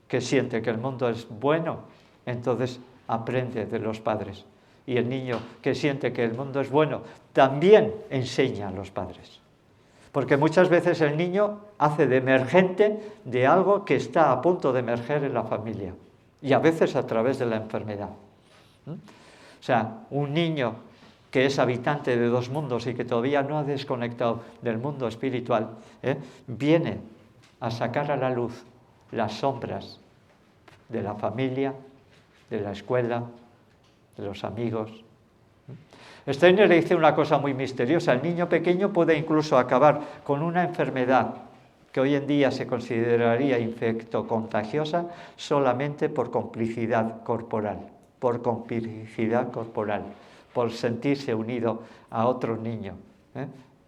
que siente que el mundo es bueno, entonces aprende de los padres. Y el niño que siente que el mundo es bueno, también enseña a los padres. Porque muchas veces el niño hace de emergente de algo que está a punto de emerger en la familia. Y a veces a través de la enfermedad. O sea, un niño que es habitante de 2 mundos y que todavía no ha desconectado del mundo espiritual, viene a sacar a la luz las sombras de la familia, de la escuela, de los amigos. Steiner le dice una cosa muy misteriosa: el niño pequeño puede incluso acabar con una enfermedad que hoy en día se consideraría infectocontagiosa solamente por complicidad corporal, por sentirse unido a otro niño,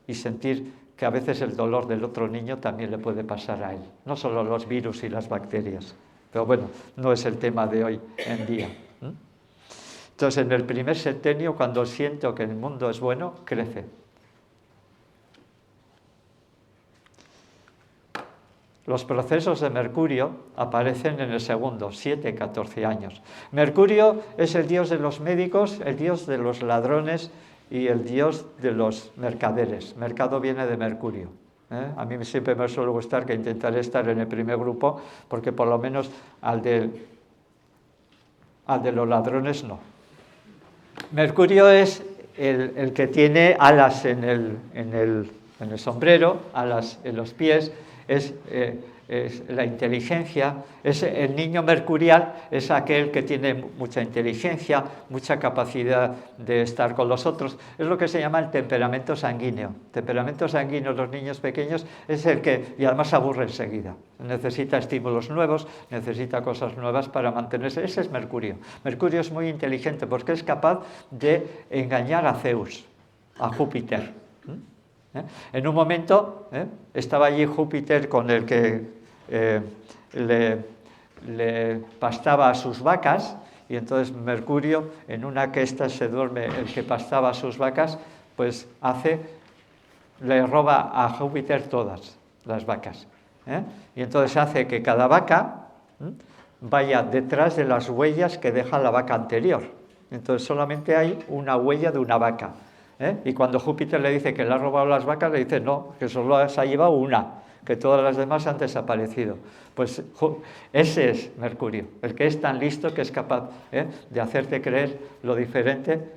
y sentir que a veces el dolor del otro niño también le puede pasar a él, no solo los virus y las bacterias. Pero bueno, no es el tema de hoy en día. Entonces, en el primer septenio, cuando siento que el mundo es bueno, crece. Los procesos de Mercurio aparecen en el segundo, 7, 14 años. Mercurio es el dios de los médicos, el dios de los ladrones y el dios de los mercaderes. Mercado viene de Mercurio. A mí siempre me suele gustar, que intentaré estar en el primer grupo, porque por lo menos al de los ladrones no. Mercurio es el que tiene alas en el sombrero, alas en los pies, es la inteligencia. Es el niño mercurial, es aquel que tiene mucha inteligencia, mucha capacidad de estar con los otros. Es lo que se llama el temperamento sanguíneo. Temperamento sanguíneo, los niños pequeños, es el que, y además se aburre enseguida. Necesita estímulos nuevos, necesita cosas nuevas para mantenerse. Ese es Mercurio. Mercurio es muy inteligente porque es capaz de engañar a Zeus, a Júpiter. En un momento estaba allí Júpiter con el que le pastaba a sus vacas, y entonces Mercurio, en una que ésta se duerme, el que pastaba a sus vacas, pues le roba a Júpiter todas las vacas, y entonces hace que cada vaca vaya detrás de las huellas que deja la vaca anterior. Entonces solamente hay una huella de una vaca. Y cuando Júpiter le dice que le ha robado las vacas, le dice no, que solo se ha llevado una, que todas las demás han desaparecido. Pues ese es Mercurio, el que es tan listo que es capaz de hacerte creer lo diferente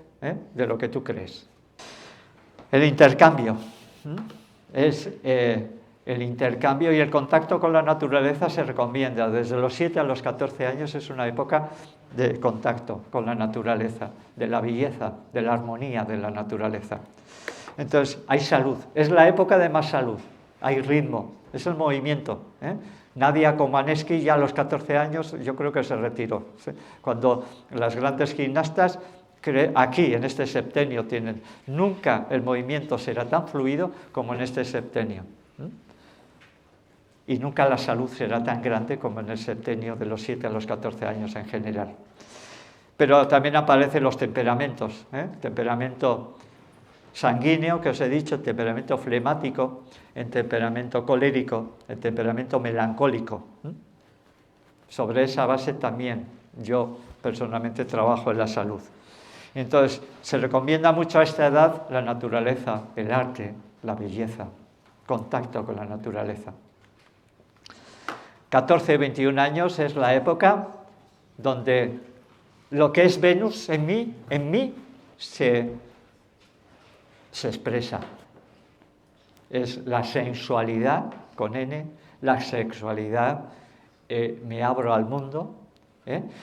de lo que tú crees. El intercambio. El intercambio y el contacto con la naturaleza se recomienda. Desde los 7 a los 14 años es una época de contacto con la naturaleza, de la belleza, de la armonía de la naturaleza. Entonces, hay salud. Es la época de más salud. Hay ritmo. Es el movimiento. Nadia Comaneci ya a los 14 años yo creo que se retiró. Cuando las grandes gimnastas aquí en este septenio tienen, nunca el movimiento será tan fluido como en este septenio. Y nunca la salud será tan grande como en el septenio de los 7 a los 14 años en general. Pero también aparecen los temperamentos, temperamento sanguíneo, que os he dicho, el temperamento flemático, el temperamento colérico, el temperamento melancólico. Sobre esa base también yo personalmente trabajo en la salud. Entonces, se recomienda mucho a esta edad la naturaleza, el arte, la belleza, contacto con la naturaleza. 14-21 años es la época donde lo que es Venus en mí se expresa. Es la sensualidad, con N, la sexualidad, me abro al mundo.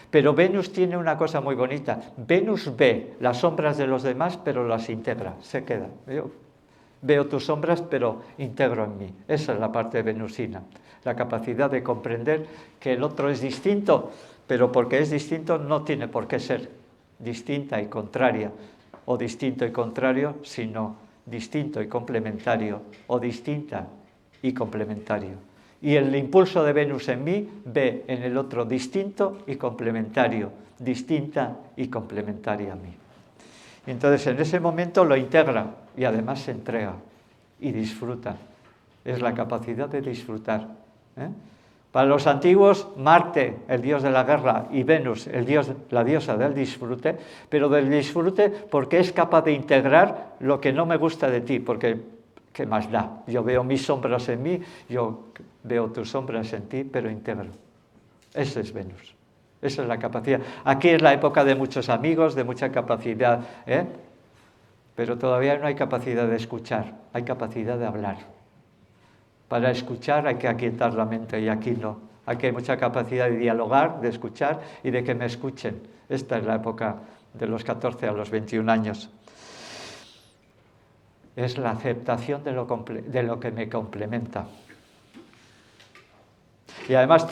Pero Venus tiene una cosa muy bonita. Venus ve las sombras de los demás, pero las integra, se queda. Yo veo tus sombras, pero integro en mí. Esa es la parte venusina. La capacidad de comprender que el otro es distinto, pero porque es distinto no tiene por qué ser distinta y contraria, o distinto y contrario, sino distinto y complementario, o distinta y complementario. Y el impulso de Venus en mí ve en el otro distinto y complementario, distinta y complementaria a mí. Y entonces en ese momento lo integra y además se entrega y disfruta. Es la capacidad de disfrutar. Para los antiguos, Marte, el dios de la guerra, y Venus, la diosa del disfrute, pero del disfrute porque es capaz de integrar lo que no me gusta de ti, porque ¿qué más da? Yo veo mis sombras en mí, yo veo tus sombras en ti, pero integro. Ese es Venus. Esa es la capacidad. Aquí es la época de muchos amigos, de mucha capacidad, pero todavía no hay capacidad de escuchar, hay capacidad de hablar. Para escuchar hay que aquietar la mente y aquí no. Aquí hay mucha capacidad de dialogar, de escuchar y de que me escuchen. Esta es la época de los 14 a los 21 años. Es la aceptación de lo que me complementa. Y además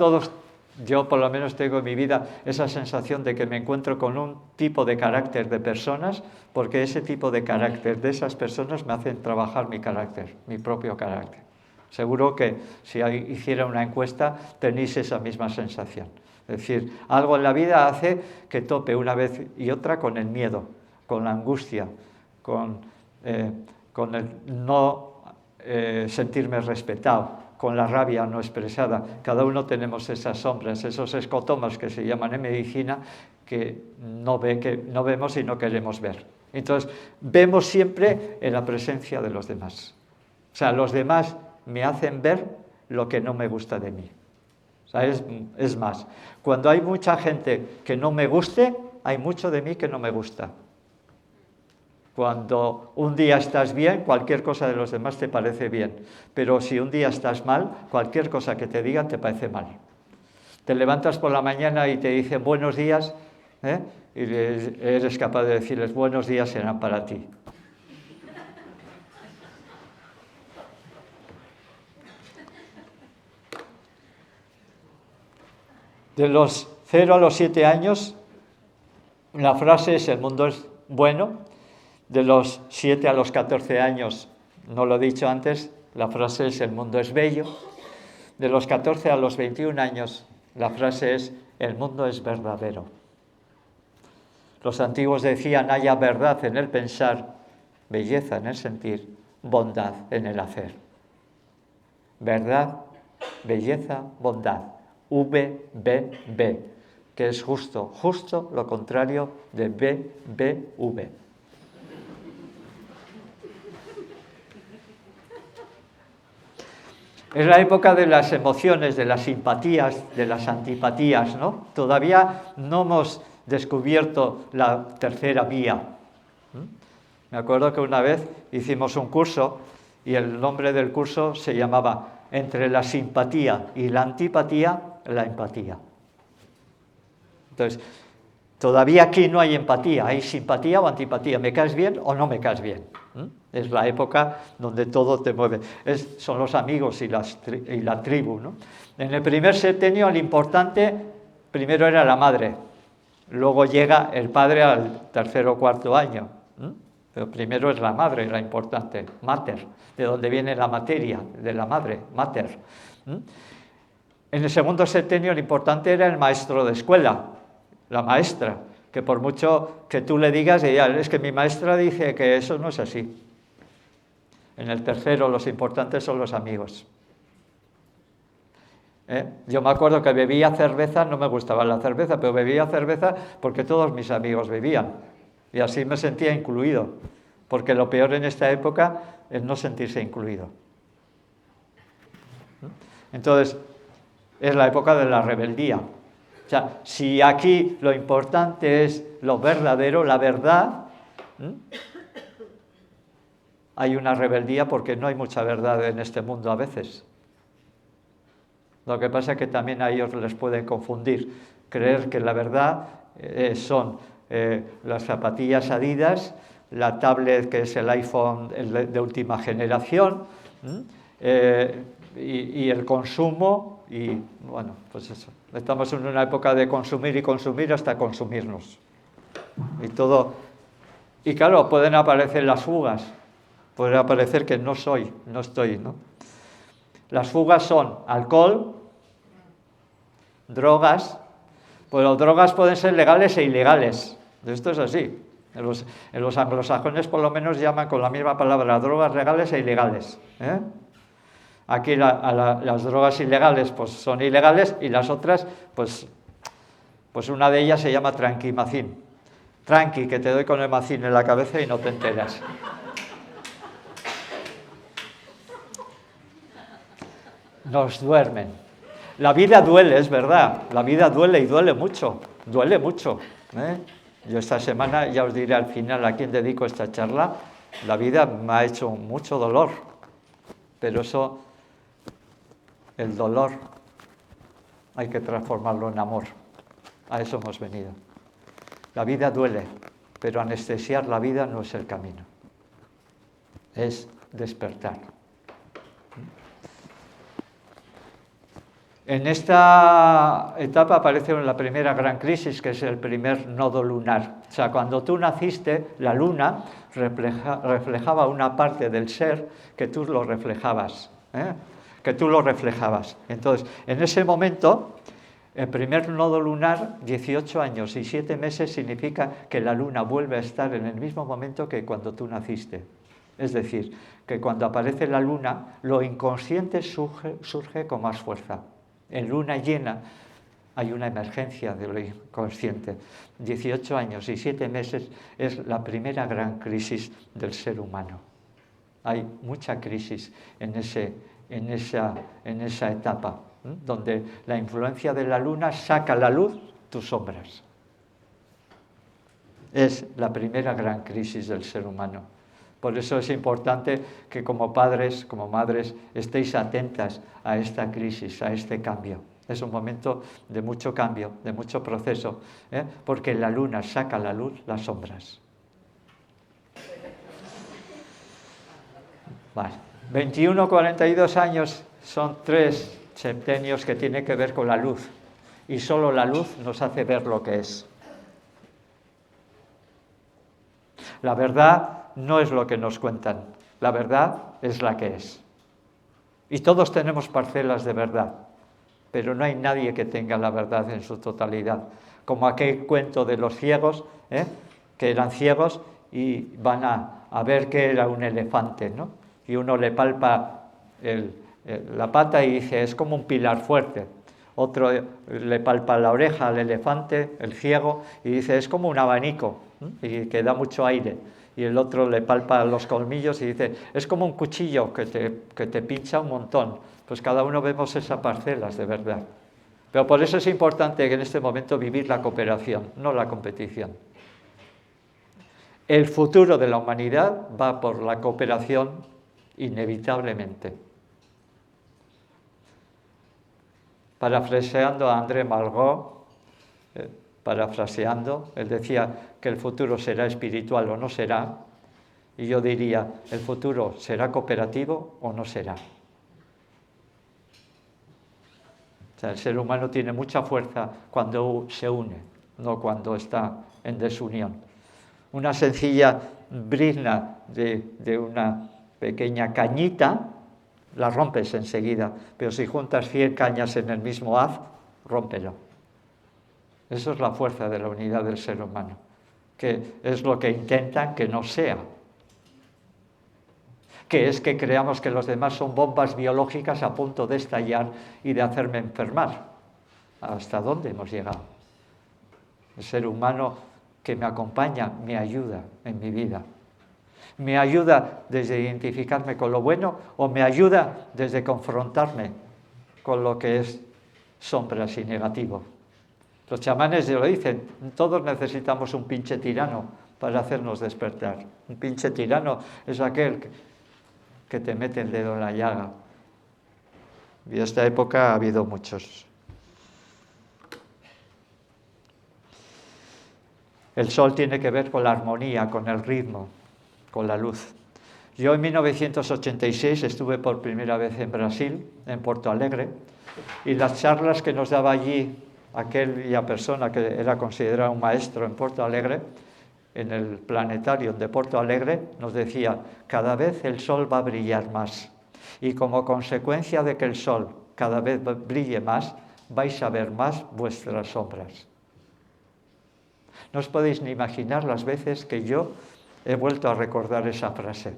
yo por lo menos tengo en mi vida esa sensación de que me encuentro con un tipo de carácter de personas, porque ese tipo de carácter de esas personas me hacen trabajar mi carácter, mi propio carácter. Seguro que si hiciera una encuesta tenéis esa misma sensación. Es decir, algo en la vida hace que tope una vez y otra con el miedo, con la angustia, con el no sentirme respetado, con la rabia no expresada. Cada uno tenemos esas sombras, esos escotomas que se llaman en medicina, que no vemos y no queremos ver. Entonces, vemos siempre en la presencia de los demás. O sea, los demás me hacen ver lo que no me gusta de mí. O sea, es más, cuando hay mucha gente que no me guste, hay mucho de mí que no me gusta. Cuando un día estás bien, cualquier cosa de los demás te parece bien. Pero si un día estás mal, cualquier cosa que te digan te parece mal. Te levantas por la mañana y te dicen buenos días, y eres capaz de decirles buenos días serán para ti. De los 0 a los 7 años, la frase es el mundo es bueno. De los 7 a los 14 años, no lo he dicho antes, la frase es el mundo es bello. De los 14 a los 21 años, la frase es el mundo es verdadero. Los antiguos decían haya verdad en el pensar, belleza en el sentir, bondad en el hacer. Verdad, belleza, bondad. VBB, que es justo lo contrario de BBV. Es la época de las emociones, de las simpatías, de las antipatías, ¿no? Todavía no hemos descubierto la tercera vía. Me acuerdo que una vez hicimos un curso y el nombre del curso se llamaba Entre la simpatía y la antipatía, la empatía. Entonces, todavía aquí no hay empatía, hay simpatía o antipatía. ¿Me caes bien o no me caes bien? Es la época donde todo te mueve. Son los amigos y la tribu, ¿no? En el primer septenio, el importante primero era la madre, luego llega el padre al tercer o cuarto año. Pero primero es la madre, la importante, mater, de donde viene la materia, de la madre, mater. En el segundo septenio, el importante era el maestro de escuela, la maestra, que por mucho que tú le digas, ella, es que mi maestra dice que eso no es así. En el tercero, los importantes son los amigos. Yo me acuerdo que bebía cerveza, no me gustaba la cerveza, pero bebía cerveza porque todos mis amigos bebían. Y así me sentía incluido, porque lo peor en esta época es no sentirse incluido. Entonces, es la época de la rebeldía. O sea, si aquí lo importante es lo verdadero, la verdad, hay una rebeldía porque no hay mucha verdad en este mundo a veces. Lo que pasa es que también a ellos les pueden confundir, creer que la verdad son las zapatillas Adidas, la tablet que es el iPhone de última generación, y el consumo, y bueno, pues eso. Estamos en una época de consumir y consumir hasta consumirnos. Y todo. Y claro, pueden aparecer las fugas, puede aparecer que no estoy, ¿no? Las fugas son alcohol, drogas, pues las drogas pueden ser legales e ilegales. Esto es así. En los anglosajones por lo menos llaman con la misma palabra drogas legales e ilegales. Aquí las drogas ilegales pues son ilegales y las otras, pues una de ellas se llama tranquimacín. Tranqui, que te doy con el macín en la cabeza y no te enteras. Nos duermen. La vida duele, es verdad. La vida duele y duele mucho. Duele mucho. Yo esta semana, ya os diré al final a quién dedico esta charla, la vida me ha hecho mucho dolor. Pero eso, el dolor, hay que transformarlo en amor. A eso hemos venido. La vida duele, pero anestesiar la vida no es el camino. Es despertar. En esta etapa aparece la primera gran crisis, que es el primer nodo lunar. O sea, cuando tú naciste, la luna reflejaba una parte del ser que tú lo reflejabas. Entonces, en ese momento, el primer nodo lunar, 18 años y 7 meses, significa que la luna vuelve a estar en el mismo momento que cuando tú naciste. Es decir, que cuando aparece la luna, lo inconsciente surge con más fuerza. En luna llena hay una emergencia de lo inconsciente. 18 años y 7 meses es la primera gran crisis del ser humano. Hay mucha crisis en esa etapa, donde la influencia de la luna saca a la luz tus sombras. Es la primera gran crisis del ser humano. Por eso es importante que como padres, como madres, estéis atentas a esta crisis, a este cambio. Es un momento de mucho cambio, de mucho proceso, porque la luna saca a la luz las sombras. Vale. 21-42 años son 3 septenios que tienen que ver con la luz. Y solo la luz nos hace ver lo que es. La verdad no es lo que nos cuentan, la verdad es la que es. Y todos tenemos parcelas de verdad, pero no hay nadie que tenga la verdad en su totalidad. Como aquel cuento de los ciegos, que eran ciegos y van a ver que era un elefante, ¿no? Y uno le palpa la pata y dice, es como un pilar fuerte. Otro le palpa la oreja al elefante, el ciego, y dice, es como un abanico, y que da mucho aire. Y el otro le palpa los colmillos y dice, es como un cuchillo que te pincha un montón. Pues cada uno vemos esas parcelas de verdad. Pero por eso es importante que en este momento vivir la cooperación, no la competición. El futuro de la humanidad va por la cooperación inevitablemente. Parafraseando a André Malraux, él decía que el futuro será espiritual o no será, y yo diría, el futuro será cooperativo o no será. O sea, el ser humano tiene mucha fuerza cuando se une, no cuando está en desunión. Una sencilla brizna de una pequeña cañita, la rompes enseguida, pero si juntas 100 cañas en el mismo haz, rómpelo. Eso es la fuerza de la unidad del ser humano, que es lo que intentan que no sea. Que es que creamos que los demás son bombas biológicas a punto de estallar y de hacerme enfermar. ¿Hasta dónde hemos llegado? El ser humano que me acompaña me ayuda en mi vida. Me ayuda desde identificarme con lo bueno o me ayuda desde confrontarme con lo que es sombras y negativo. Los chamanes lo dicen, todos necesitamos un pinche tirano para hacernos despertar. Un pinche tirano es aquel que te mete el dedo en la llaga. Y en esta época ha habido muchos. El sol tiene que ver con la armonía, con el ritmo, con la luz. Yo en 1986 estuve por primera vez en Brasil, en Porto Alegre, y las charlas que nos daba allí aquella persona que era considerado un maestro en Porto Alegre, en el planetario de Porto Alegre, nos decía, cada vez el sol va a brillar más. Y como consecuencia de que el sol cada vez brille más, vais a ver más vuestras sombras. No os podéis ni imaginar las veces que yo he vuelto a recordar esa frase.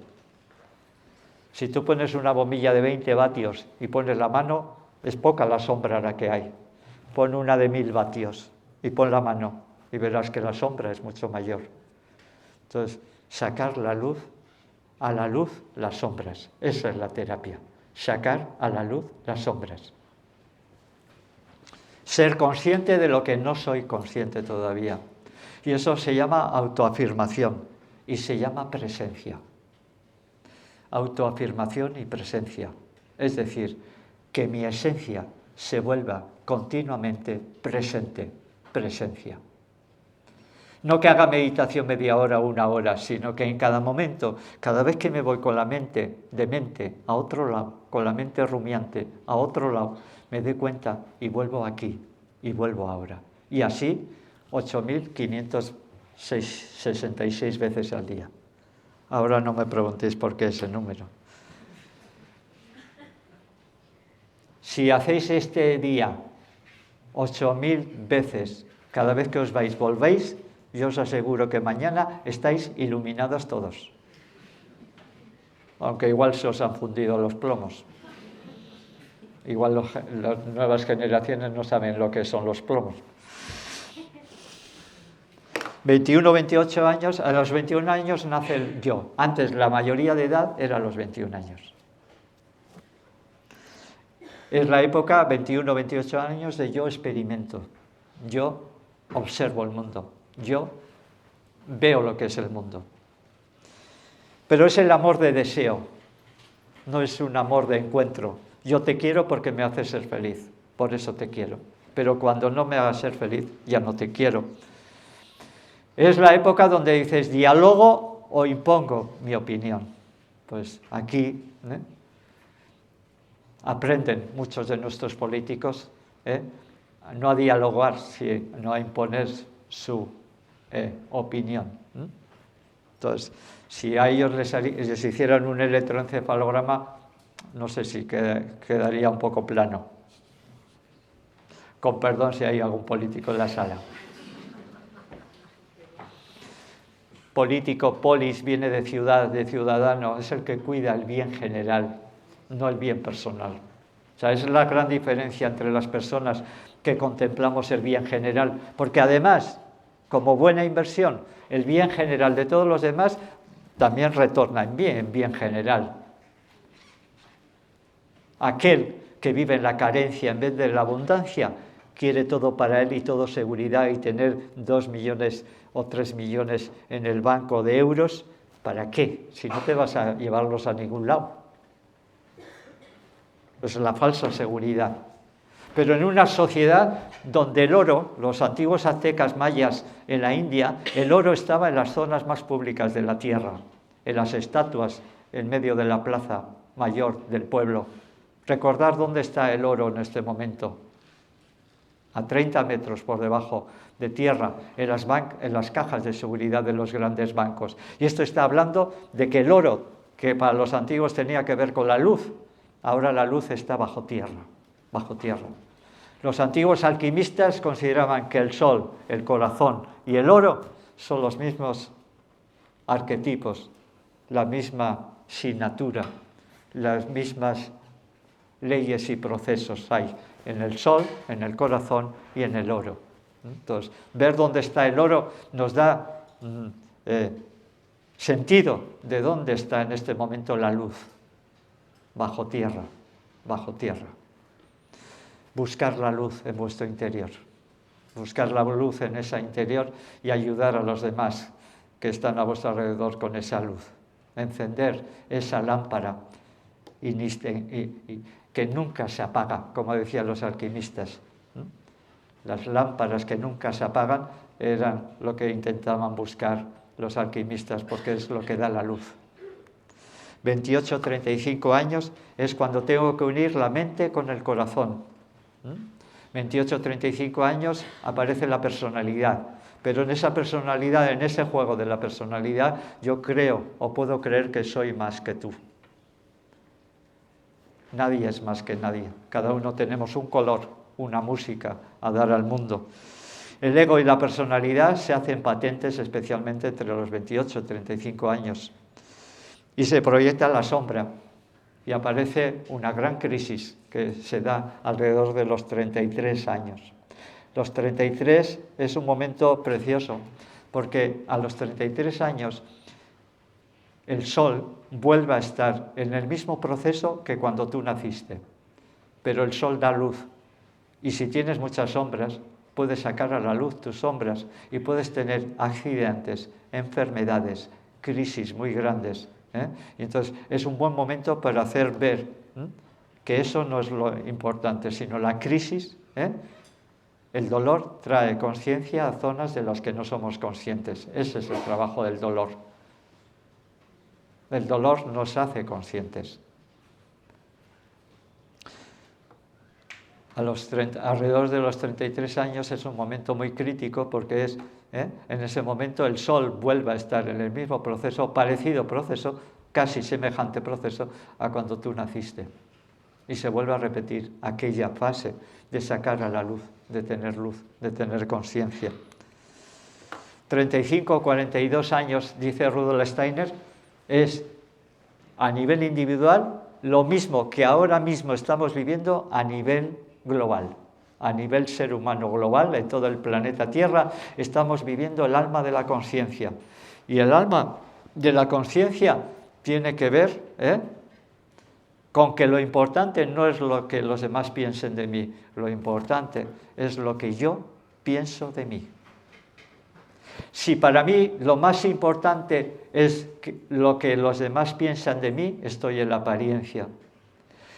Si tú pones una bombilla de 20 vatios y pones la mano, es poca la sombra la que hay. Pon una de 1000 vatios y pon la mano y verás que la sombra es mucho mayor. Entonces, sacar la luz, a la luz las sombras. Esa es la terapia. Sacar a la luz las sombras. Ser consciente de lo que no soy consciente todavía. Y eso se llama autoafirmación y se llama presencia. Autoafirmación y presencia. Es decir, que mi esencia se vuelva continuamente presente, presencia. No que haga meditación media hora o una hora, sino que en cada momento, cada vez que me voy con la mente, de mente a otro lado, con la mente rumiante a otro lado, me doy cuenta y vuelvo aquí, y vuelvo ahora. Y así, 8.566 veces al día. Ahora no me preguntéis por qué ese número. Si hacéis este día 8.000 veces, cada vez que os vais, volvéis, yo os aseguro que mañana estáis iluminados todos. Aunque igual se os han fundido los plomos. Igual las nuevas generaciones no saben lo que son los plomos. 21, 28 años, a los 21 años nace el yo. Antes la mayoría de edad era a los 21 años. Es la época 21, 28 años de yo experimento. Yo observo el mundo. Yo veo lo que es el mundo. Pero es el amor de deseo, no es un amor de encuentro. Yo te quiero porque me haces ser feliz, por eso te quiero. Pero cuando no me hagas ser feliz, ya no te quiero. Es la época donde dices, dialogo o impongo mi opinión. Pues aquí aprenden muchos de nuestros políticos no a dialogar, sino a imponer su opinión. Entonces, si a ellos les hicieran un electroencefalograma, no sé si quedaría un poco plano. Con perdón si hay algún político en la sala. Político, polis, viene de ciudad, de ciudadano, es el que cuida el bien general, no el bien personal. O sea, esa es la gran diferencia entre las personas que contemplamos el bien general, porque además, como buena inversión, el bien general de todos los demás también retorna en bien general. Aquel que vive en la carencia en vez de la abundancia quiere todo para él y todo seguridad y tener 2 millones o 3 millones en el banco de euros. ¿Para qué? Si no te vas a llevarlos a ningún lado. Pues es la falsa seguridad. Pero en una sociedad donde el oro, los antiguos aztecas mayas en la India, el oro estaba en las zonas más públicas de la tierra, en las estatuas en medio de la plaza mayor del pueblo. Recordar dónde está el oro en este momento. A 30 metros por debajo de tierra, en las cajas de seguridad de los grandes bancos. Y esto está hablando de que el oro, que para los antiguos tenía que ver con la luz, ahora la luz está bajo tierra. Bajo tierra. Los antiguos alquimistas consideraban que el sol, el corazón y el oro son los mismos arquetipos, la misma signatura, las mismas leyes y procesos hay en el sol, en el corazón y en el oro. Entonces, ver dónde está el oro nos da sentido de dónde está en este momento la luz. Bajo tierra, bajo tierra. Buscar la luz en vuestro interior, buscar la luz en ese interior y ayudar a los demás que están a vuestro alrededor con esa luz. Encender esa lámpara y que nunca se apaga, como decían los alquimistas. Las lámparas que nunca se apagan eran lo que intentaban buscar los alquimistas, porque es lo que da la luz. 28, 35 años es cuando tengo que unir la mente con el corazón. 28, 35 años aparece la personalidad, pero en esa personalidad, en ese juego de la personalidad, yo creo o puedo creer que soy más que tú. Nadie es más que nadie, cada uno tenemos un color, una música a dar al mundo. El ego y la personalidad se hacen patentes especialmente entre los 28 y 35 años y se proyecta la sombra y aparece una gran crisis que se da alrededor de los 33 años. Los 33 es un momento precioso porque a los 33 años el sol vuelve a estar en el mismo proceso que cuando tú naciste, pero el sol da luz y si tienes muchas sombras puedes sacar a la luz tus sombras y puedes tener accidentes, enfermedades, crisis muy grandes. Y entonces es un buen momento para hacer ver que eso no es lo importante, sino la crisis, ¿eh? El dolor trae conciencia a zonas de las que no somos conscientes. Ese es el trabajo del dolor. El dolor nos hace conscientes. Alrededor de los 33 años es un momento muy crítico porque en ese momento el Sol vuelve a estar en el mismo proceso, parecido proceso, casi semejante proceso a cuando tú naciste. Y se vuelve a repetir aquella fase de sacar a la luz, de tener conciencia. 35 o 42 años, dice Rudolf Steiner, es a nivel individual lo mismo que ahora mismo estamos viviendo a nivel global. A nivel ser humano global, en todo el planeta Tierra, estamos viviendo el alma de la conciencia. Y el alma de la conciencia tiene que ver con que lo importante no es lo que los demás piensen de mí, lo importante es lo que yo pienso de mí. Si para mí lo más importante es lo que los demás piensan de mí, estoy en la apariencia.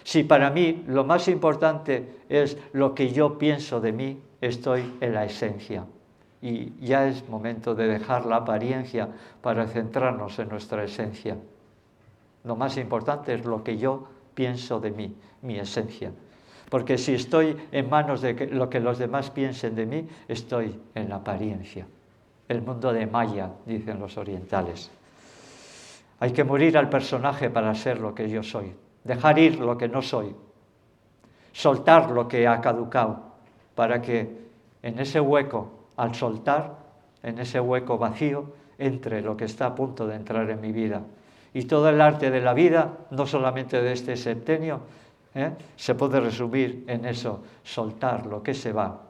Si para mí lo más importante es lo que yo pienso de mí, estoy en la esencia. Y ya es momento de dejar la apariencia para centrarnos en nuestra esencia. Lo más importante es lo que yo pienso de mí, mi esencia. Porque si estoy en manos de lo que los demás piensen de mí, estoy en la apariencia. El mundo de Maya, dicen los orientales. Hay que morir al personaje para ser lo que yo soy. Dejar ir lo que no soy. Soltar lo que ha caducado, para que en ese hueco, al soltar, en ese hueco vacío, entre lo que está a punto de entrar en mi vida. Y todo el arte de la vida, no solamente de este septenio, se puede resumir en eso: soltar lo que se va,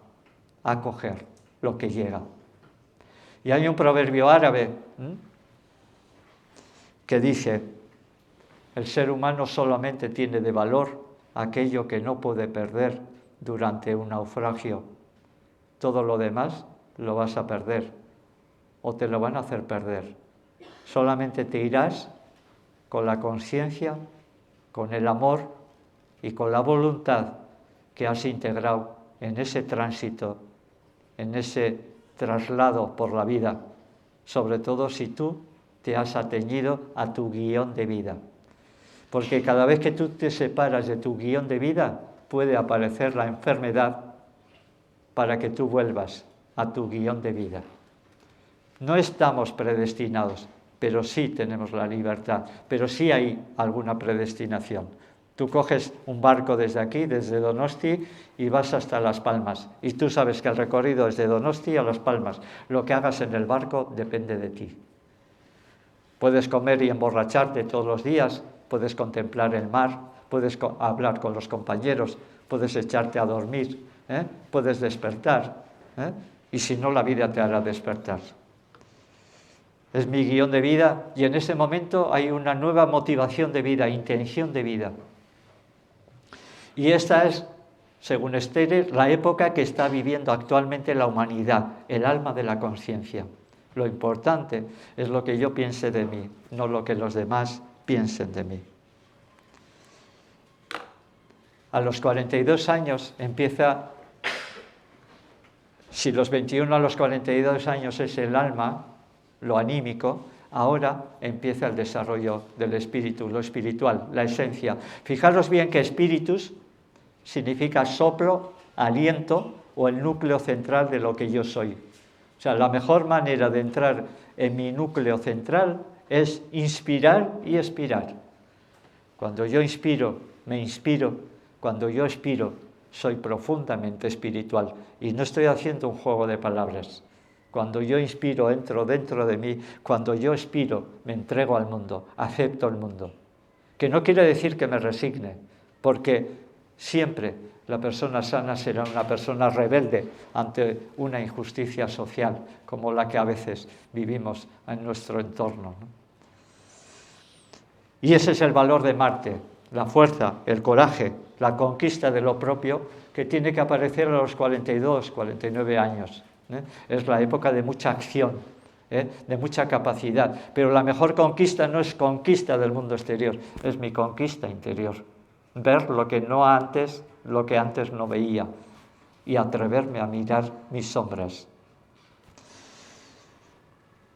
acoger lo que llega. Y hay un proverbio árabe que dice: el ser humano solamente tiene de valor aquello que no puede perder durante un naufragio. Todo lo demás lo vas a perder o te lo van a hacer perder. Solamente te irás con la conciencia, con el amor y con la voluntad que has integrado en ese tránsito, en ese traslado por la vida, sobre todo si tú te has atañido a tu guión de vida. Porque cada vez que tú te separas de tu guión de vida, puede aparecer la enfermedad para que tú vuelvas a tu guión de vida. No estamos predestinados, pero sí tenemos la libertad, pero sí hay alguna predestinación. Tú coges un barco desde aquí, desde Donosti, y vas hasta Las Palmas. Y tú sabes que el recorrido es de Donosti a Las Palmas. Lo que hagas en el barco depende de ti. Puedes comer y emborracharte todos los días, puedes contemplar el mar, puedes hablar con los compañeros, puedes echarte a dormir, puedes despertar. Y si no, la vida te hará despertar. Es mi guión de vida y en ese momento hay una nueva motivación de vida, intención de vida. Y esta es, según Steiner, la época que está viviendo actualmente la humanidad, el alma de la conciencia. Lo importante es lo que yo piense de mí, no lo que los demás piensen de mí. A los 42 años empieza, si los 21 a los 42 años es el alma, lo anímico, ahora empieza el desarrollo del espíritu, lo espiritual, la esencia. Fijaros bien que espíritus significa soplo, aliento o el núcleo central de lo que yo soy. O sea, la mejor manera de entrar en mi núcleo central es inspirar y expirar. Cuando yo inspiro, me inspiro. Cuando yo expiro, soy profundamente espiritual. Y no estoy haciendo un juego de palabras. Cuando yo inspiro, entro dentro de mí. Cuando yo expiro, me entrego al mundo, acepto el mundo. Que no quiere decir que me resigne, porque siempre la persona sana será una persona rebelde ante una injusticia social, como la que a veces vivimos en nuestro entorno, ¿no? Y ese es el valor de Marte, la fuerza, el coraje, la conquista de lo propio, que tiene que aparecer a los 42, 49 años. Es la época de mucha acción, de mucha capacidad. Pero la mejor conquista no es conquista del mundo exterior, es mi conquista interior. ver lo que antes no veía, y atreverme a mirar mis sombras.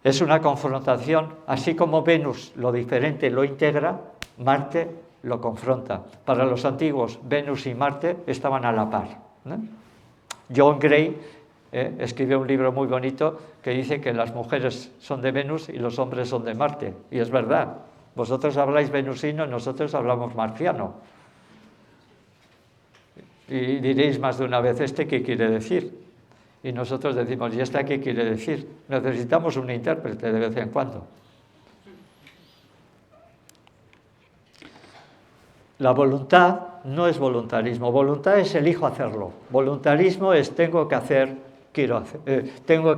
Es una confrontación, así como Venus lo diferente lo integra, Marte lo confronta. Para los antiguos, Venus y Marte estaban a la par, ¿no? John Gray escribió un libro muy bonito que dice que las mujeres son de Venus y los hombres son de Marte, y es verdad. Vosotros habláis venusino y nosotros hablamos marciano. Y diréis más de una vez, ¿este qué quiere decir? Y nosotros decimos, ¿y esta qué quiere decir? Necesitamos un intérprete de vez en cuando. La voluntad no es voluntarismo. Voluntad es elijo hacerlo. Voluntarismo es tengo que hacer, quiero hacer. Tengo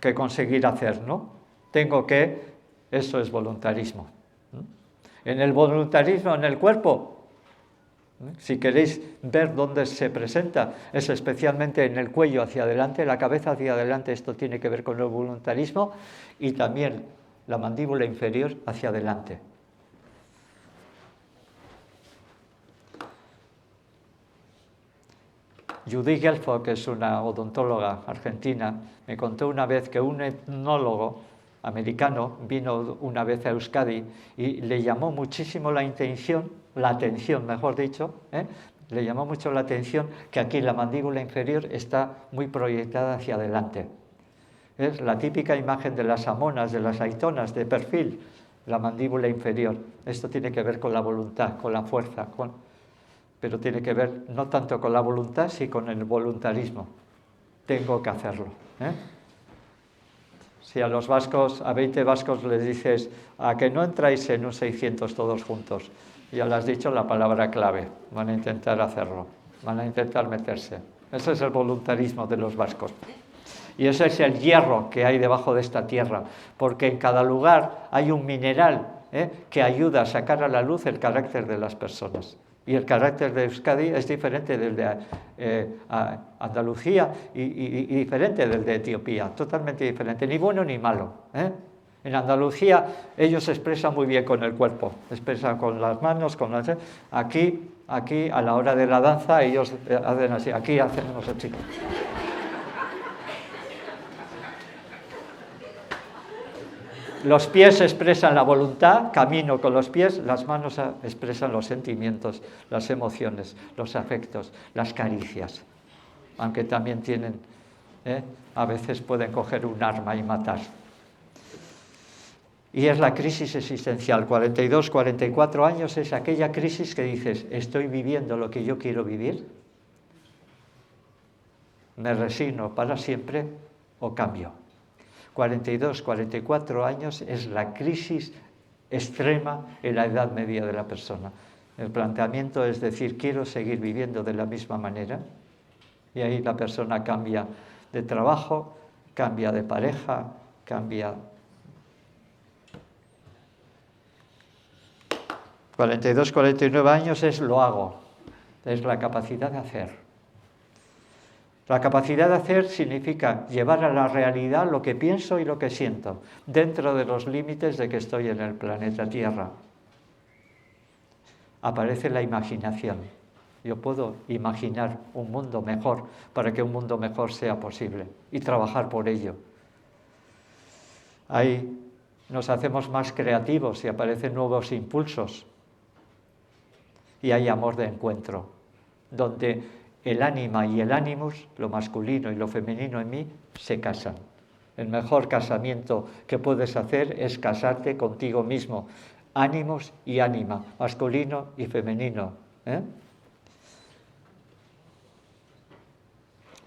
que conseguir hacer, ¿no? Eso es voluntarismo. En el voluntarismo, en el cuerpo, si queréis ver dónde se presenta, es especialmente en el cuello hacia adelante, la cabeza hacia adelante. Esto tiene que ver con el voluntarismo, y también la mandíbula inferior hacia adelante. Judy Gelfo, que es una odontóloga argentina, me contó una vez que un etnólogo americano vino una vez a Euskadi y le llamó muchísimo la atención, le llamó mucho la atención que aquí la mandíbula inferior está muy proyectada hacia adelante. Es la típica imagen de las amonas, de las aitonas, de perfil, la mandíbula inferior. Esto tiene que ver con la voluntad, con la fuerza, pero tiene que ver no tanto con la voluntad, sino con el voluntarismo. Tengo que hacerlo. Si a los vascos, a 20 vascos les dices, ¿a que no entráis en un 600 todos juntos? Ya le has dicho la palabra clave. Van a intentar hacerlo, van a intentar meterse. Ese es el voluntarismo de los vascos. Y ese es el hierro que hay debajo de esta tierra, porque en cada lugar hay un mineral que ayuda a sacar a la luz el carácter de las personas. Y el carácter de Euskadi es diferente del de Andalucía y diferente del de Etiopía, totalmente diferente, ni bueno ni malo. En Andalucía ellos se expresan muy bien con el cuerpo, expresan con las manos, Aquí, a la hora de la danza, ellos hacen así, aquí hacemos así. Los pies expresan la voluntad, camino con los pies, las manos expresan los sentimientos, las emociones, los afectos, las caricias. Aunque también a veces pueden coger un arma y matar. Y es la crisis existencial. 42, 44 años es aquella crisis que dices, ¿estoy viviendo lo que yo quiero vivir? ¿Me resigno para siempre o cambio? 42, 44 años es la crisis extrema en la edad media de la persona. El planteamiento es decir, quiero seguir viviendo de la misma manera, y ahí la persona cambia de trabajo, cambia de pareja, cambia. 42, 49 años es lo hago, es la capacidad de hacer. La capacidad de hacer significa llevar a la realidad lo que pienso y lo que siento, dentro de los límites de que estoy en el planeta Tierra. Aparece la imaginación. Yo puedo imaginar un mundo mejor para que un mundo mejor sea posible y trabajar por ello. Ahí nos hacemos más creativos y aparecen nuevos impulsos. Y hay amor de encuentro, donde el ánima y el ánimus, lo masculino y lo femenino en mí, se casan. El mejor casamiento que puedes hacer es casarte contigo mismo. Ánimos y ánima, masculino y femenino.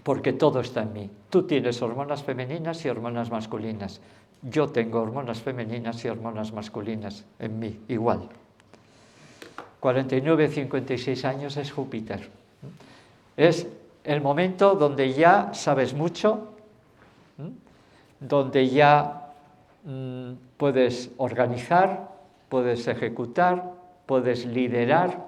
Porque todo está en mí. Tú tienes hormonas femeninas y hormonas masculinas. Yo tengo hormonas femeninas y hormonas masculinas en mí, igual. 49, 56 años es Júpiter. Es el momento donde ya sabes mucho, donde ya puedes organizar, puedes ejecutar, puedes liderar,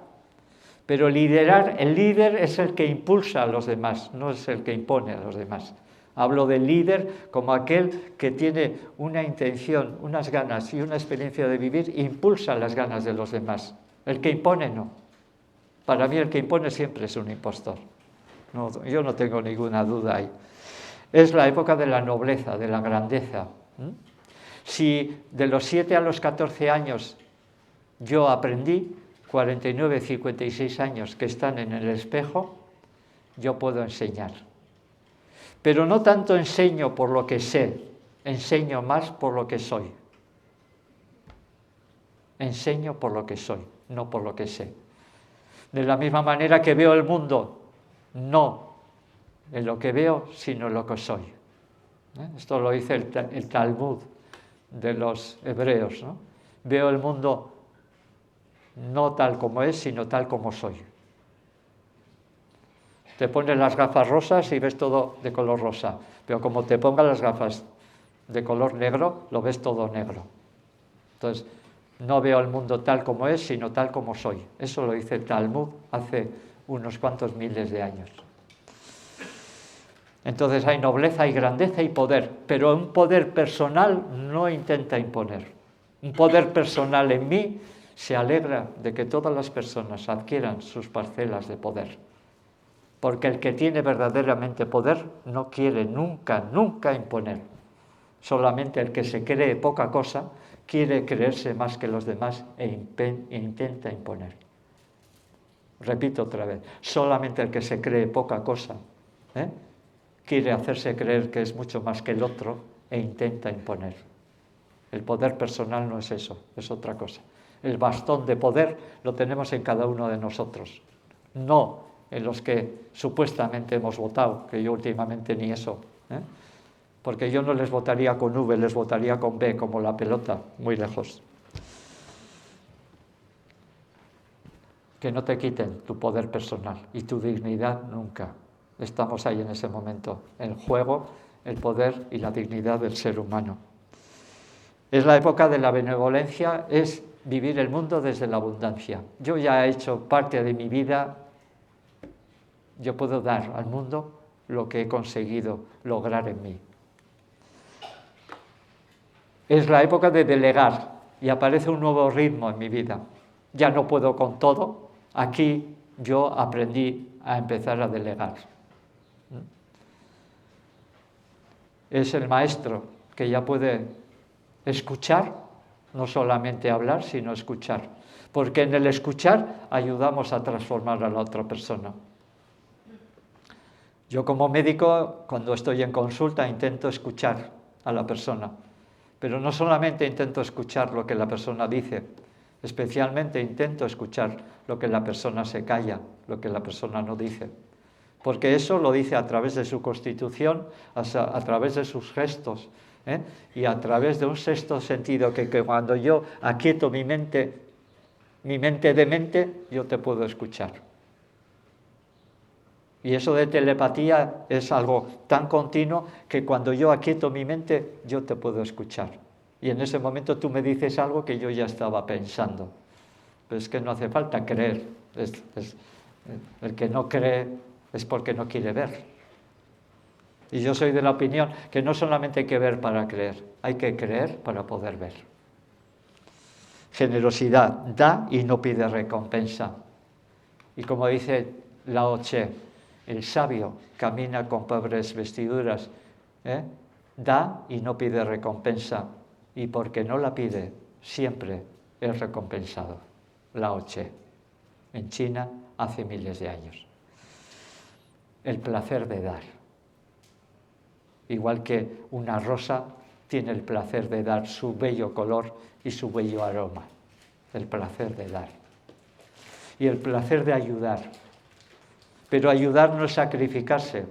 pero el líder es el que impulsa a los demás, no es el que impone a los demás. Hablo del líder como aquel que tiene una intención, unas ganas y una experiencia de vivir, impulsa las ganas de los demás. El que impone no. Para mí el que impone siempre es un impostor. No, yo no tengo ninguna duda ahí. Es la época de la nobleza, de la grandeza. Si de los 7 a los 14 años yo aprendí, 49, 56 años que están en el espejo, yo puedo enseñar. Pero no tanto enseño por lo que sé, enseño más por lo que soy. Enseño por lo que soy, no por lo que sé. De la misma manera que veo el mundo, no en lo que veo, sino en lo que soy. Esto lo dice el Talmud de los hebreos, ¿no? Veo el mundo no tal como es, sino tal como soy. Te pones las gafas rosas y ves todo de color rosa, pero como te pongas las gafas de color negro, lo ves todo negro. Entonces, no veo el mundo tal como es, sino tal como soy. Eso lo dice el Talmud hace unos cuantos miles de años. Entonces hay nobleza, hay grandeza y poder, pero un poder personal no intenta imponer. Un poder personal en mí se alegra de que todas las personas adquieran sus parcelas de poder. Porque el que tiene verdaderamente poder no quiere nunca, nunca imponer. Solamente el que se cree poca cosa quiere creerse más que los demás e intenta imponer. Repito otra vez, solamente el que se cree poca cosa quiere hacerse creer que es mucho más que el otro e intenta imponer. El poder personal no es eso, es otra cosa. El bastón de poder lo tenemos en cada uno de nosotros, no en los que supuestamente hemos votado, que yo últimamente ni eso, porque yo no les votaría con V, les votaría con B, como la pelota, muy lejos. Que no te quiten tu poder personal y tu dignidad nunca. Estamos ahí en ese momento, en juego el poder y la dignidad del ser humano. Es la época de la benevolencia, es vivir el mundo desde la abundancia. Yo ya he hecho parte de mi vida, yo puedo dar al mundo lo que he conseguido lograr en mí. Es la época de delegar y aparece un nuevo ritmo en mi vida. Ya no puedo con todo, aquí yo aprendí a empezar a delegar. Es el maestro que ya puede escuchar, no solamente hablar, sino escuchar. Porque en el escuchar ayudamos a transformar a la otra persona. Yo como médico, cuando estoy en consulta, intento escuchar a la persona. Pero no solamente intento escuchar lo que la persona dice, especialmente intento escuchar lo que la persona se calla, lo que la persona no dice. Porque eso lo dice a través de su constitución, a través de sus gestos, y a través de un sexto sentido que cuando yo aquieto mi mente de mente, yo te puedo escuchar. Y eso de telepatía es algo tan continuo que cuando yo aquieto mi mente, yo te puedo escuchar. Y en ese momento tú me dices algo que yo ya estaba pensando. Pero es que no hace falta creer. El que no cree es porque no quiere ver. Y yo soy de la opinión que no solamente hay que ver para creer, hay que creer para poder ver. Generosidad, da y no pide recompensa. Y como dice Lao Tse, el sabio camina con pobres vestiduras, da y no pide recompensa, y porque no la pide, siempre es recompensado. Lao Tse, en China hace miles de años. El placer de dar. Igual que una rosa tiene el placer de dar su bello color y su bello aroma. El placer de dar. Y el placer de ayudar. Pero ayudar no es sacrificarse.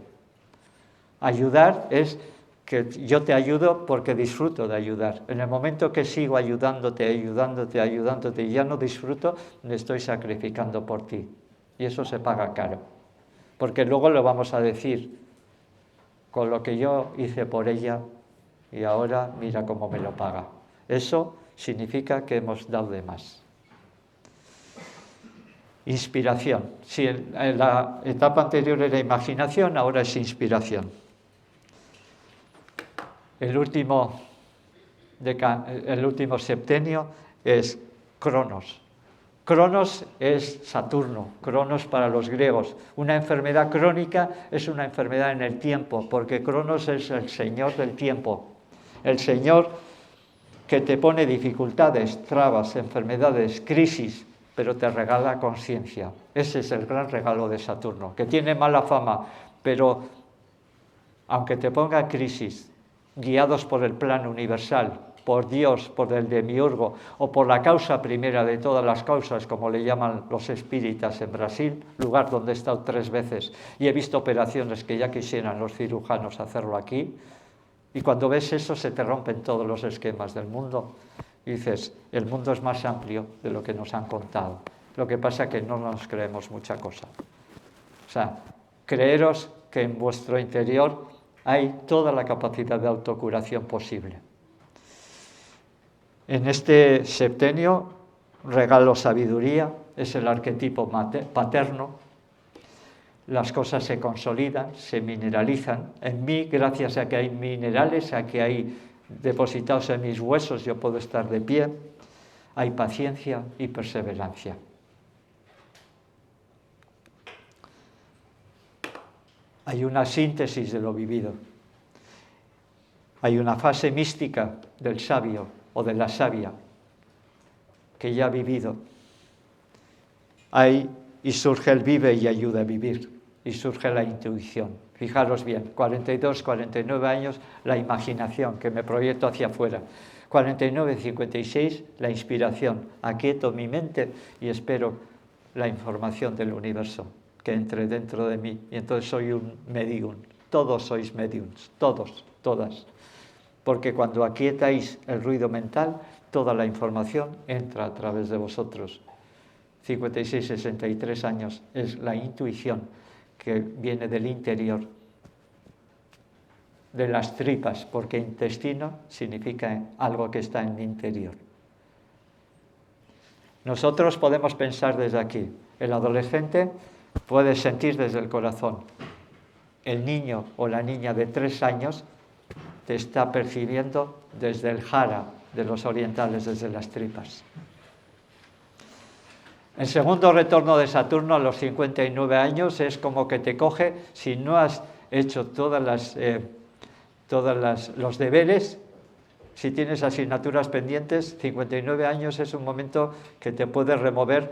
Ayudar es que yo te ayudo porque disfruto de ayudar. En el momento que sigo ayudándote y ya no disfruto, me estoy sacrificando por ti. Y eso se paga caro. Porque luego lo vamos a decir, con lo que yo hice por ella y ahora mira cómo me lo paga. Eso significa que hemos dado de más. Inspiración. Si en la etapa anterior era imaginación, ahora es inspiración. El último septenio es Cronos. Cronos es Saturno, Cronos para los griegos. Una enfermedad crónica es una enfermedad en el tiempo, porque Cronos es el señor del tiempo, el señor que te pone dificultades, trabas, enfermedades, crisis, pero te regala conciencia. Ese es el gran regalo de Saturno, que tiene mala fama, pero aunque te ponga crisis, guiados por el plan universal, por Dios, por el demiurgo o por la causa primera de todas las causas, como le llaman los espíritas en Brasil, lugar donde he estado 3 veces y he visto operaciones que ya quisieran los cirujanos hacerlo aquí, y cuando ves eso se te rompen todos los esquemas del mundo y dices, el mundo es más amplio de lo que nos han contado. Lo que pasa es que no nos creemos mucha cosa. O sea, creeros que en vuestro interior hay toda la capacidad de autocuración posible. En este septenio regalo sabiduría, es el arquetipo paterno. Las cosas se consolidan, se mineralizan. En mí, gracias a que hay minerales, a que hay depositados en mis huesos, yo puedo estar de pie. Hay paciencia y perseverancia. Hay una síntesis de lo vivido. Hay una fase mística del sabio o de la sabia que ya ha vivido. Y surge el vive y ayuda a vivir. Y surge la intuición. Fijaros bien, 42, 49 años, la imaginación, que me proyecto hacia afuera. 49, 56, la inspiración. Aquieto mi mente y espero la información del universo que entre dentro de mí. Y entonces soy un medium. Todos sois mediums, todos, todas. Porque cuando aquietáis el ruido mental, toda la información entra a través de vosotros. 56, 63 años es la intuición que viene del interior, de las tripas, porque intestino significa algo que está en el interior. Nosotros podemos pensar desde aquí. El adolescente puede sentir desde el corazón. El niño o la niña de 3 años te está percibiendo desde el jara de los orientales, desde las tripas. El segundo retorno de Saturno a los 59 años es como que te coge, si no has hecho todos los deberes, si tienes asignaturas pendientes, 59 años es un momento que te puede remover.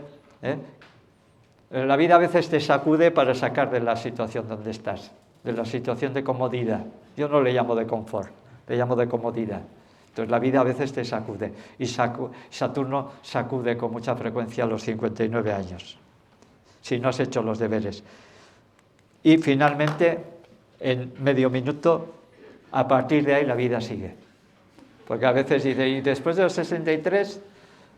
La vida a veces te sacude para sacar de la situación donde estás, de la situación de comodidad. Yo no le llamo de confort, le llamo de comodidad. Entonces la vida a veces te sacude y Saturno sacude con mucha frecuencia a los 59 años, si no has hecho los deberes. Y finalmente, en medio minuto, a partir de ahí la vida sigue. Porque a veces dice, y después de los 63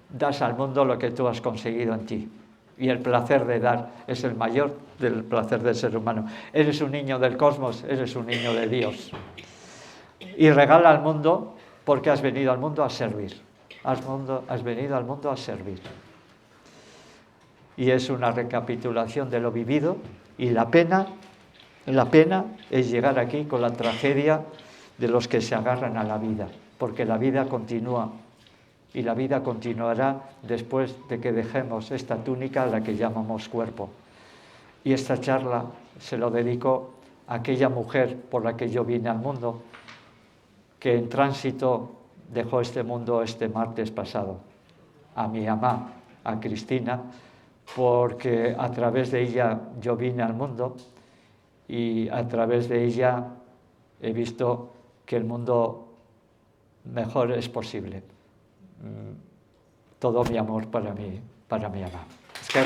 das al mundo lo que tú has conseguido en ti. Y el placer de dar es el mayor del placer del ser humano. Eres un niño del cosmos, eres un niño de Dios. Y regala al mundo porque has venido al mundo a servir. Has venido al mundo a servir. Y es una recapitulación de lo vivido. Y la pena es llegar aquí con la tragedia de los que se agarran a la vida. Porque la vida continúa. Y la vida continuará después de que dejemos esta túnica a la que llamamos cuerpo. Y esta charla se lo dedico a aquella mujer por la que yo vine al mundo, que en tránsito dejó este mundo este martes pasado, a mi mamá, a Cristina, porque a través de ella yo vine al mundo y a través de ella he visto que el mundo mejor es posible. Todo mi amor para mi mamá. Es que